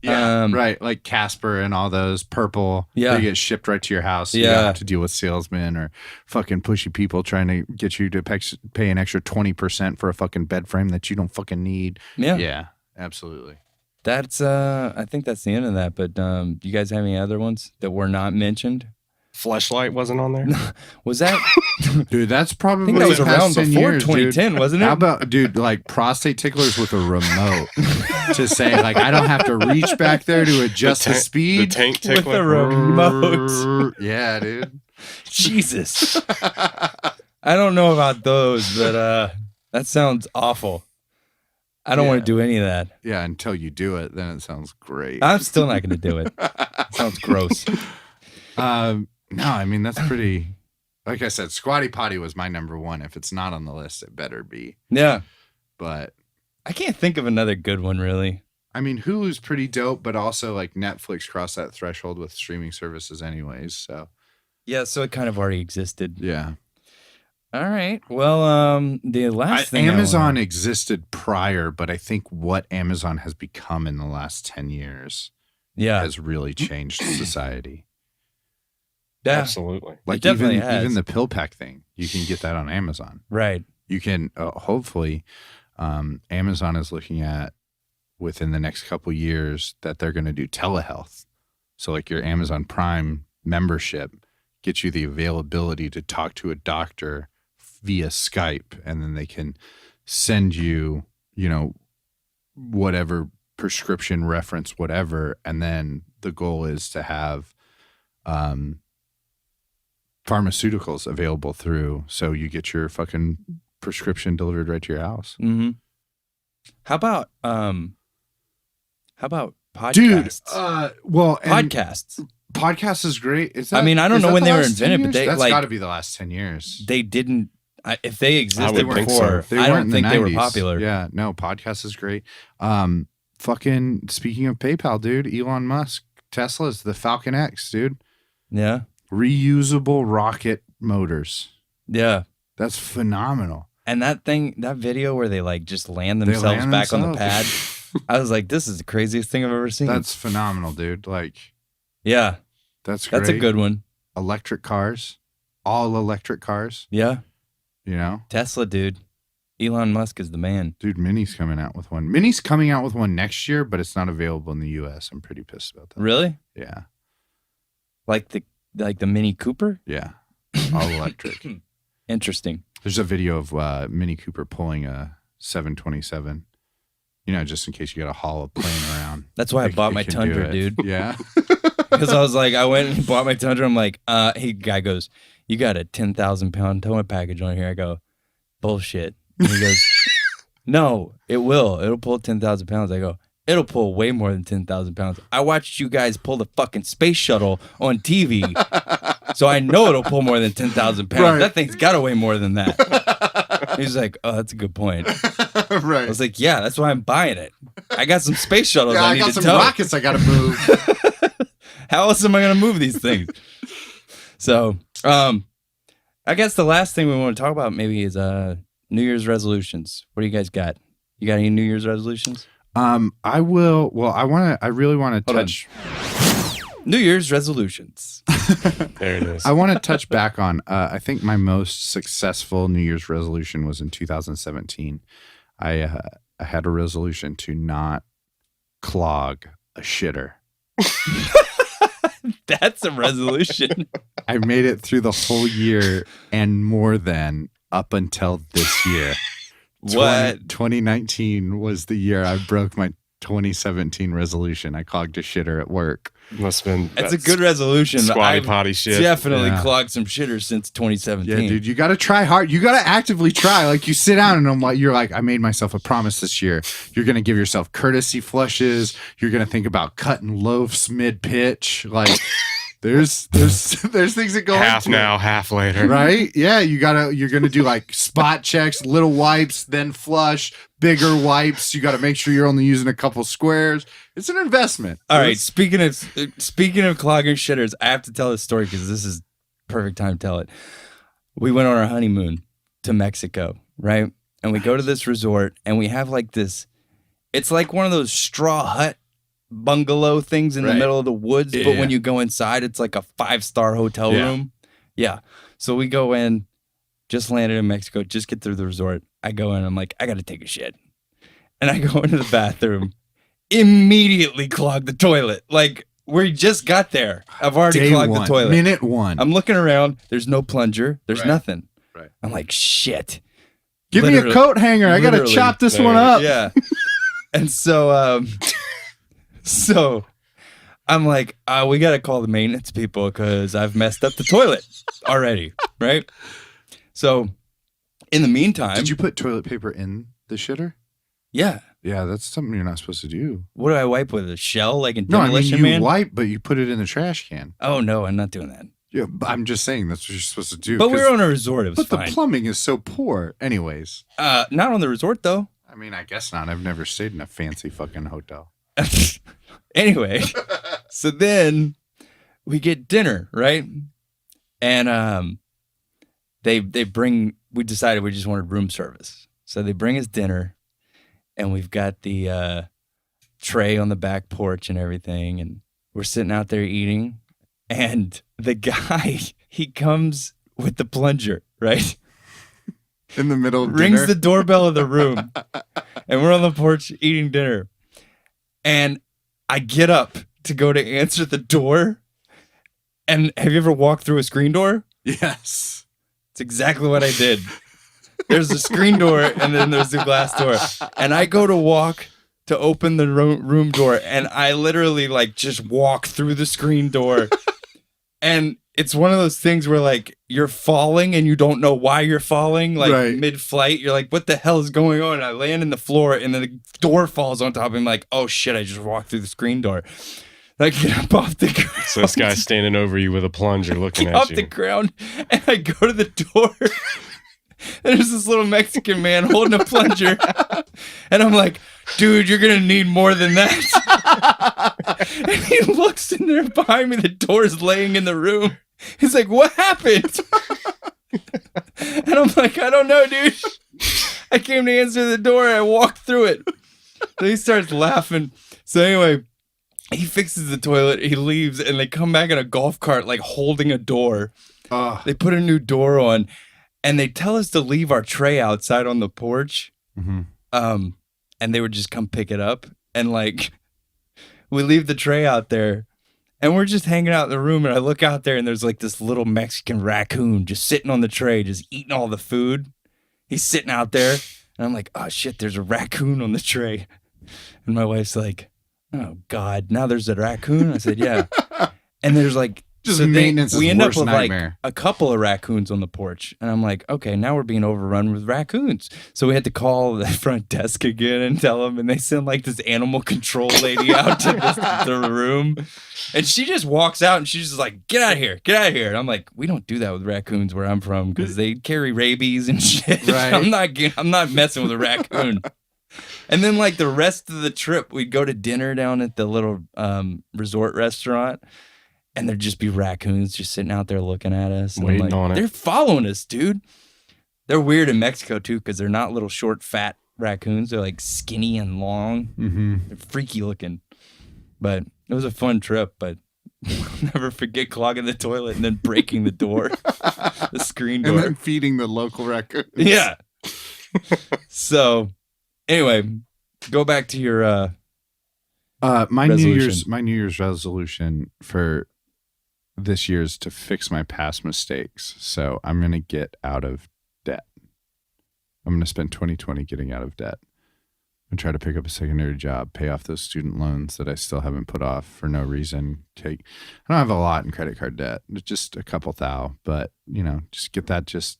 Yeah, right. Like Casper and all those purple. Yeah. They get shipped right to your house. So you Yeah. don't have to deal with salesmen or fucking pushy people trying to get you to pay an extra 20% for a fucking bed frame that you don't fucking need. Yeah. Yeah, absolutely. That's I think that's the end of that. But do you guys have any other ones that were not mentioned? Fleshlight wasn't on there. Was that Dude, that's probably I think that was the past around 10 before years, 2010, dude. wasn't it? How about, dude, like prostate ticklers with a remote to say, like, I don't have to reach back there to adjust the The speed. tank with tickler. a remote? Yeah, dude. Jesus. I don't know about those, but that sounds awful. I don't want to do any of that. Yeah, until you do it, then it sounds great. I'm still not going to do it. Sounds gross. No, I mean, that's pretty, like I said, Squatty Potty was my number one. If it's not on the list, it better be. Yeah. But I can't think of another good one, really. I mean, Hulu's pretty dope, but also like Netflix crossed that threshold with streaming services anyways. So Yeah, so it kind of already existed. yeah. All right. Well, the last thing Amazon existed prior, but I think what Amazon has become in the last 10 years has really changed society. Yeah. Absolutely. Like definitely has. even the pill pack thing, you can get that on Amazon. Right. You can hopefully Amazon is looking at within the next couple years that they're going to do telehealth. So like your Amazon Prime membership gets you the availability to talk to a doctor via Skype, and then they can send you, whatever prescription reference, whatever. And then the goal is to have pharmaceuticals available through, so you get your fucking prescription delivered right to your house. Mm-hmm. How about podcasts? Dude, Podcasts. Podcast is great. I mean, I don't know when they were invented, but that's like got to be the last 10 years. they didn't. If they I existed would think before, so. I weren't don't in the think they were 90s. popular. Yeah, no, podcast is great. Fucking speaking of PayPal, dude, Elon Musk, Tesla's the Falcon X, dude. Yeah. Reusable rocket motors. Yeah. That's phenomenal. And that video where they like just land themselves land back on the pad, themselves. I was like, this is the craziest thing I've ever seen. That's phenomenal, dude. Like, yeah. that's great. That's a good one. Electric cars, all electric cars, Yeah. Tesla, dude. Elon Musk is the man. Dude, Mini's coming out with one. Mini's coming out with one next year, but it's not available in the US. I'm pretty pissed about that. Really? Yeah. Like the Mini Cooper? Yeah. All electric. Interesting. There's a video of Mini Cooper pulling a 727. Just in case you got to haul a plane around. That's why I bought my can do Tundra, it. dude. Yeah. Because I was like, I went and bought my Tundra. I'm like, guy goes, you got a 10,000 pound towing package on here. I go, bullshit. And he goes, no, it will. It'll pull 10,000 pounds. I go, it'll pull way more than 10,000 pounds. I watched you guys pull the fucking space shuttle on TV. So I know it'll pull more than 10,000 pounds. Right. That thing's got to weigh more than that. He's like, oh, that's a good point. Right. I was like, yeah, that's why I'm buying it. I got some space shuttles Yeah, I I need got to some tow. rockets I got to move. How else am I going to move these things? So, I guess the last thing we want to talk about maybe is New Year's resolutions. What do you guys got? You got any New Year's resolutions? I will. Well, I really want to Hold on. touch. New Year's resolutions. There it is. I want to touch back on, I think my most successful New Year's resolution was in 2017. I had a resolution to not clog a shitter. That's a resolution. I made it through the whole year and more than up until this year. What? 2019 was the year I broke my 2017 resolution. I clogged a shitter at work. Must have been. That's a good resolution. Squatty I've potty shit. definitely Yeah. clogged some shitters since 2017. Yeah, dude, you got to try hard. You got to actively try. Like, you sit down and you're like, I made myself a promise this year. You're going to give yourself courtesy flushes. You're going to think about cutting loafs mid pitch. Like, there's things that go Half into it. now, half later. Right? Yeah, you're going to do like spot checks, little wipes, then flush, bigger wipes. You got to make sure you're only using a couple squares. It's an investment. All right, speaking of clogging shitters, I have to tell this story because this is perfect time to tell it. We went on our honeymoon to Mexico, right? And we go to this resort and we have like this, it's like one of those straw hut bungalow things in the Right. middle of the woods, but Yeah. when you go inside, it's like a 5-star hotel Yeah. room. Yeah. So we go in, just landed in Mexico, just get through the resort. I go in, I'm like, I got to take a shit. And I go into the bathroom, immediately clog the toilet. Like, we just got there. I've already Day clogged one, the toilet. minute one. I'm looking around. There's no plunger. There's Right. nothing. Right. I'm like, shit. Give me a Literally- coat hanger. I got to literally. chop this There. one up. Yeah. And so, so I'm like, we got to call the maintenance people because I've messed up the toilet already. Right. So in the meantime, Did you put toilet paper in the shitter? yeah. Yeah, that's something you're not supposed to do. What do I wipe with? A shell like in No, I mean, Demolition you Man? wipe, but you put it in the trash can. Oh, no, I'm not doing that. Yeah, but I'm just saying that's what you're supposed to do. But we 'cause- were on a resort. It was But fine. the plumbing is so poor. Anyways, Not on the resort, though. I mean, I guess not. I've never stayed in a fancy fucking hotel. Anyway, so then we get dinner, right? And they bring. We decided we just wanted room service, so they bring us dinner, and we've got the tray on the back porch and everything, and we're sitting out there eating, and the guy he comes with the plunger, right? In the middle of Rings dinner. the doorbell of the room, and we're on the porch eating dinner. And I get up to go to answer the door. And have you ever walked through a screen door? Yes. It's exactly what I did. There's a screen door, and then there's the glass door. And I go to walk to open the room door, and I literally like just walk through the screen door. And it's one of those things where like you're falling and you don't know why you're falling, like Right. mid-flight. You're like, what the hell is going on? And I land in the floor and then the door falls on top of me. I'm like, oh shit, I just walked through the screen door. I get up off the ground. So this guy's standing over you with a plunger looking Get at off you. the ground and I go to the door. And there's this little Mexican man holding a plunger. And I'm like, dude, you're going to need more than that. And he looks in there behind me. The door's laying in the room. He's like, what happened? And I'm like, I don't know, dude. I came to answer the door. I walked through it. So he starts laughing. So anyway, he fixes the toilet. He leaves. And they come back in a golf cart, like holding a door. They put a new door on. And they tell us to leave our tray outside on the porch. Mhm. And they would just come pick it up. And like, we leave the tray out there and we're just hanging out in the room. And I look out there and there's like this little Mexican raccoon just sitting on the tray, just eating all the food. He's sitting out there. And I'm like, oh shit, there's a raccoon on the tray. And my wife's like, oh God, now there's a raccoon? I said, yeah. And there's like, Just so maintenance we is end up worst with nightmare. like a couple of raccoons on the porch. And I'm like, okay, now we're being overrun with raccoons. So we had to call the front desk again and tell them. And they send like this animal control lady out to the room. And she just walks out and she's just like, get out of here, get out of here. And I'm like, we don't do that with raccoons where I'm from because they carry rabies and shit. Right. I'm not messing with a raccoon. And then like the rest of the trip, we'd go to dinner down at the little resort restaurant. And there'd just be raccoons just sitting out there looking at us. And I'm Waiting like, on it. They're following us, dude. They're weird in Mexico, too, because they're not little short, fat raccoons. They're like skinny and long. Mm-hmm. They're freaky looking. But it was a fun trip, but I'll never forget clogging the toilet and then breaking the door, the screen door. And then feeding the local raccoons. Yeah. So, anyway, go back to your My resolution. New Year's resolution for this year is to fix my past mistakes. So I'm going to get out of debt. I'm going to spend 2020 getting out of debt. and try to pick up a secondary job, pay off those student loans that I still haven't put off for no reason. I don't have a lot in credit card debt, just a couple thou, but just get that, just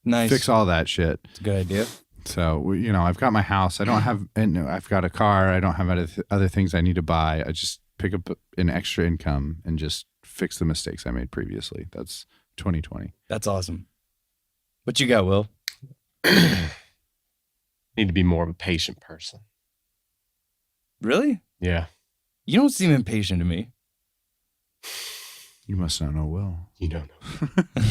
Nice. fix all that shit. It's a good idea. So, I've got my house. I don't have, I've got a car. I don't have other things I need to buy. I just pick up an extra income and just fix the mistakes I made previously. That's 2020. That's awesome. What you got, Will? Need to be more of a patient person. Really? Yeah. You don't seem impatient to me. You must not know Will. You don't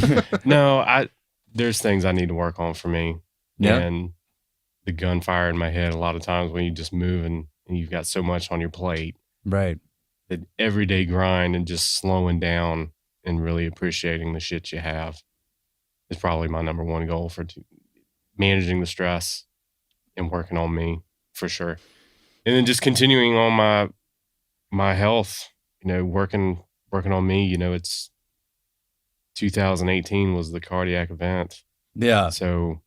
know. No, there's things I need to work on for me. Yeah. And the gunfire in my head a lot of times when you just move and you've got so much on your plate. Right. The everyday grind and just slowing down and really appreciating the shit you have is probably my number one goal for managing the stress and working on me for sure. And then just continuing on my health, working on me. It's 2018 was the cardiac event. Yeah. So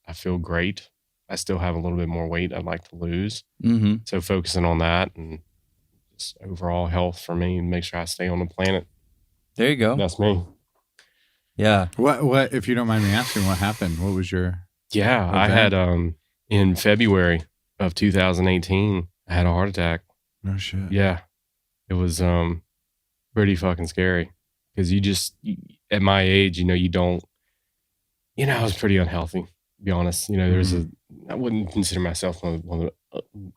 I feel great. I still have a little bit more weight I'd like to lose. Mm-hmm. So focusing on that and just overall health for me and make sure I stay on the planet. There you go. That's me. Yeah. What, if you don't mind me asking, what happened? What was your Yeah, event? I had in February of 2018, I had a heart attack. No shit. Yeah. It was pretty fucking scary because at my age, you don't, I was pretty unhealthy, to be honest. I wouldn't consider myself one of the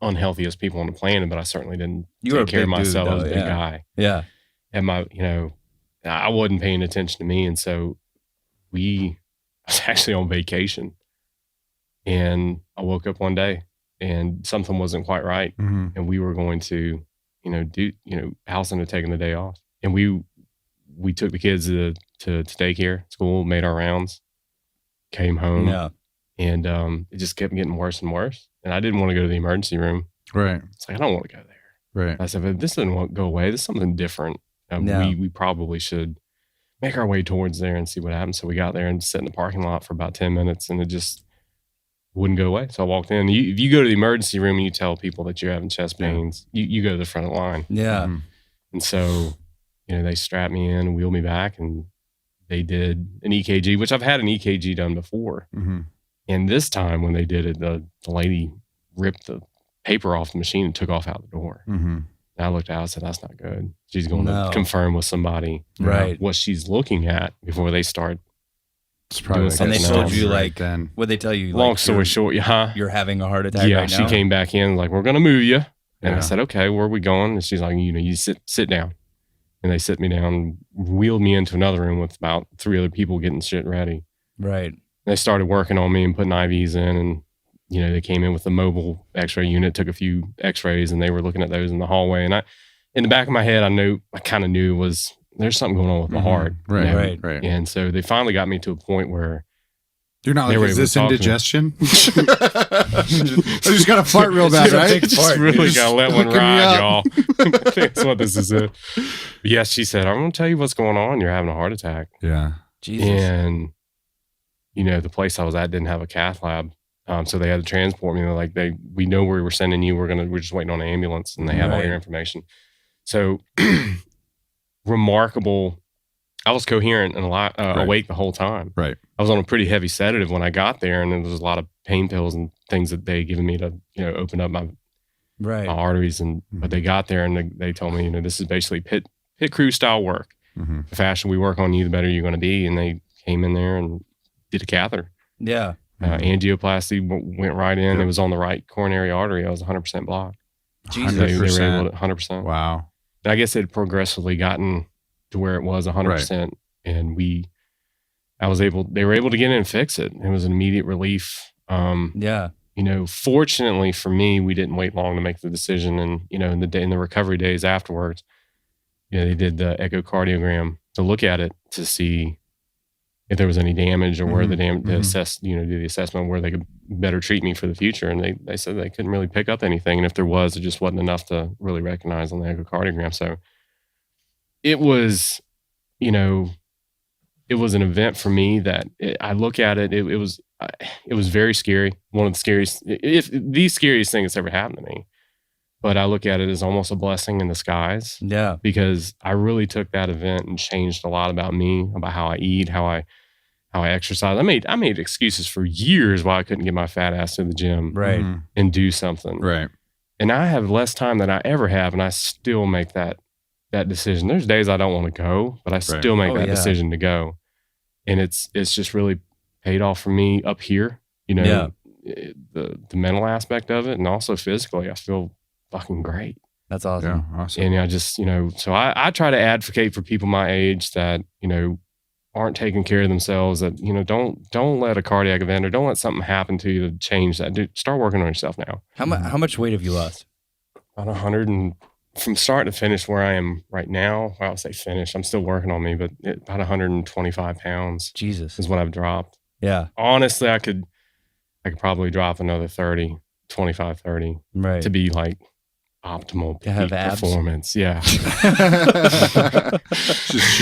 unhealthiest people on the planet, but I certainly didn't take care of myself. I was a big guy. Yeah. And I wasn't paying attention to me. And so I was actually on vacation and I woke up one day and something wasn't quite right. Mm-hmm. And we were going to, Allison had taken the day off and we took the kids to daycare, school, made our rounds, came home. Yeah. And it just kept getting worse and worse. And I didn't want to go to the emergency room. Right. It's like, I don't want to go there. Right. I said, if this doesn't go away, this is something different. We probably should make our way towards there and see what happens. So we got there and sat in the parking lot for about 10 minutes and it just wouldn't go away. So I walked in. If you go to the emergency room and you tell people that you're having chest pains, you go to the front of the line. Yeah. Mm-hmm. And so, they strapped me in and wheeled me back and they did an EKG, which I've had an EKG done before. Mm-hmm. And this time when they did it, the lady ripped the paper off the machine and took off out the door. Mm-hmm. And I looked out and said, that's not good. She's going to confirm with somebody Right. what she's looking at before they start. It's probably doing And they something told you else. then. what'd they tell you? Long story short, You're having a heart attack yeah, right she now? came back in like, we're going to move you. And Yeah. I said, okay, where are we going? And she's like, you sit down. And they sit me down, wheeled me into another room with about 3 other people getting shit ready. Right. They started working on me and putting IVs in and, they came in with the mobile x-ray unit, took a few x-rays and they were looking at those in the hallway. And in the back of my head, I kind of knew there's something going on with my heart. Right. Right. And so they finally got me to a point where You're not They like, were is able this to talk to me. indigestion? I just got to fart real bad, right? just really got to let one hooking me ride, up. y'all. I think that's what this is. But yes, she said, I'm going to tell you what's going on. You're having a heart attack. Yeah. Jesus. And, the place I was at didn't have a cath lab. So they had to transport me. They're like, we know where we're sending you. We're just waiting on an ambulance and they have all your information. So remarkable. I was coherent and awake the whole time. Right. I was on a pretty heavy sedative when I got there, and there was a lot of pain pills and things that they given me to, open up my arteries. And but they got there and they told me, this is basically pit crew style work. Mm-hmm. The faster we work on you, the better you're going to be. And they came in there and did a catheter. Yeah. Angioplasty went right in. Yep. It was on the right coronary artery. I was 100% blocked. Jesus. They were 100%. able to 100%. Wow. And I guess it had progressively gotten to where it was 100%. And they were able to get in and fix it. It was an immediate relief. Yeah. Fortunately for me, we didn't wait long to make the decision. And, in the recovery days afterwards, they did the echocardiogram to look at it to see if there was any damage or where the damage, to assess, do the assessment where they could better treat me for the future. And they said they couldn't really pick up anything. And if there was, it just wasn't enough to really recognize on the echocardiogram. So it was, it was an event for me that I look at it. It was it was very scary. One of the scariest, if the scariest thing that's ever happened to me. But I look at it as almost a blessing in disguise. Yeah. Because I really took that event and changed a lot about me, about how I eat, how I exercise. I made excuses for years why I couldn't get my fat ass to the gym, Right. and do something. Right. And I have less time than I ever have, and I still make that decision. There's days I don't want to go, but I still make that decision to go. And it's just really paid off for me up here, the mental aspect of it, and also physically, I feel fucking great. That's awesome. Yeah, awesome. And I just, so I try to advocate for people my age that, aren't taking care of themselves, that, don't let a cardiac event or don't let something happen to you to change that. Dude, start working on yourself now. How much weight have you lost? About 100 and from start to finish where I am right now, I would say finish. I'm still working on me, but about 125 pounds Jesus. is what I've dropped. Yeah. Honestly, I could probably drop another 30, 25, 30 Right. to be like optimal To have peak abs? performance. Yeah. Just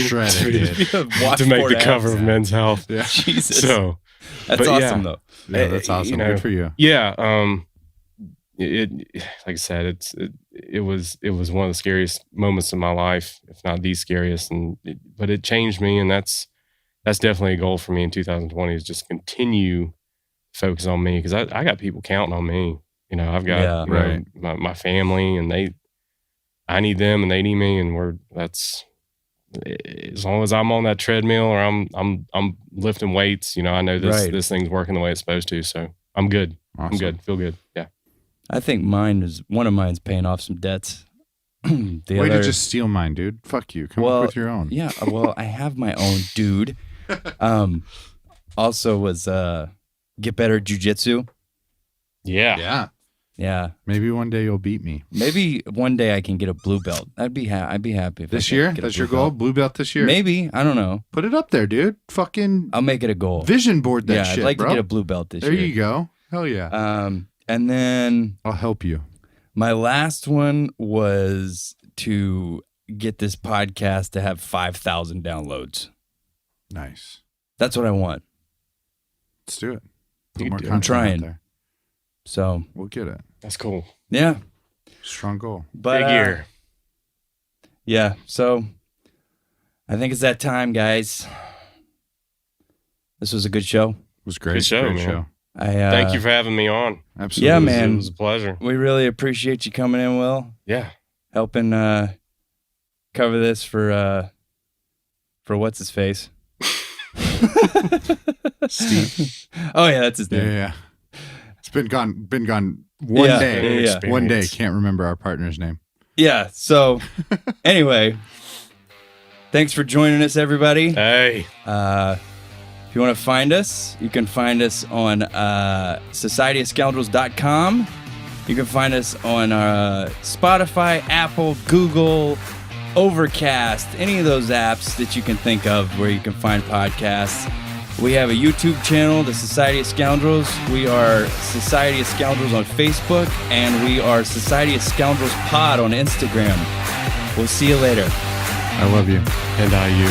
shredded. To make the cover of Men's Health. Yeah. Jesus. So That's awesome though. Yeah, that's awesome. Good for you. yeah, it like I said, it was one of the scariest moments of my life, if not the scariest, but it changed me, and that's definitely a goal for me in 2020 is just continue focus on me, because I got people counting on me. I've got my family, and I need them and they need me, and as long as I'm on that treadmill or I'm lifting weights, I know this thing's working the way it's supposed to, so I'm good. Awesome. I'm good. Feel good. Yeah. I think one of mine's paying off some debts. Way to just steal mine, dude. Fuck you. Come up with your own. Yeah. Well, I have my own, dude. Also was get better at jujitsu. Yeah. Yeah. Yeah. Maybe one day you'll beat me. Maybe one day I can get a blue belt. I'd be happy if This I year? get a That's blue your goal? belt. Blue belt this year? Maybe. I don't know. Put it up there, dude. Fucking I'll make it a goal. vision board that shit, I'd like bro. to get a blue belt this there year. you go. Hell yeah. And then I'll help you. my last one was to get this podcast to have 5,000 downloads. Nice. That's what I want. Let's do it. You More do it. content out trying. there. So, We'll get it. That's cool. yeah. Strong goal. But, Big year. Yeah. So, I think it's that time, guys. This was a good show. It was great. Good show, Great man. show. Thank you for having me on. Absolutely. Yeah, It man. was a pleasure. We really appreciate you coming in, Will. Yeah. Helping cover this for what's his face? Steve. Oh yeah, that's his Yeah, name. yeah. It's been gone one Yeah, day. yeah, yeah. One day. Can't remember our partner's name. Yeah. So anyway, thanks for joining us, everybody. Hey. If you want to find us, you can find us on societyofscoundrels.com. You can find us on Spotify, Apple, Google, Overcast, any of those apps that you can think of where you can find podcasts. We have a YouTube channel, the Society of Scoundrels. We are Society of Scoundrels on Facebook, and we are Society of Scoundrels Pod on Instagram. We'll see you later. I love you. And you.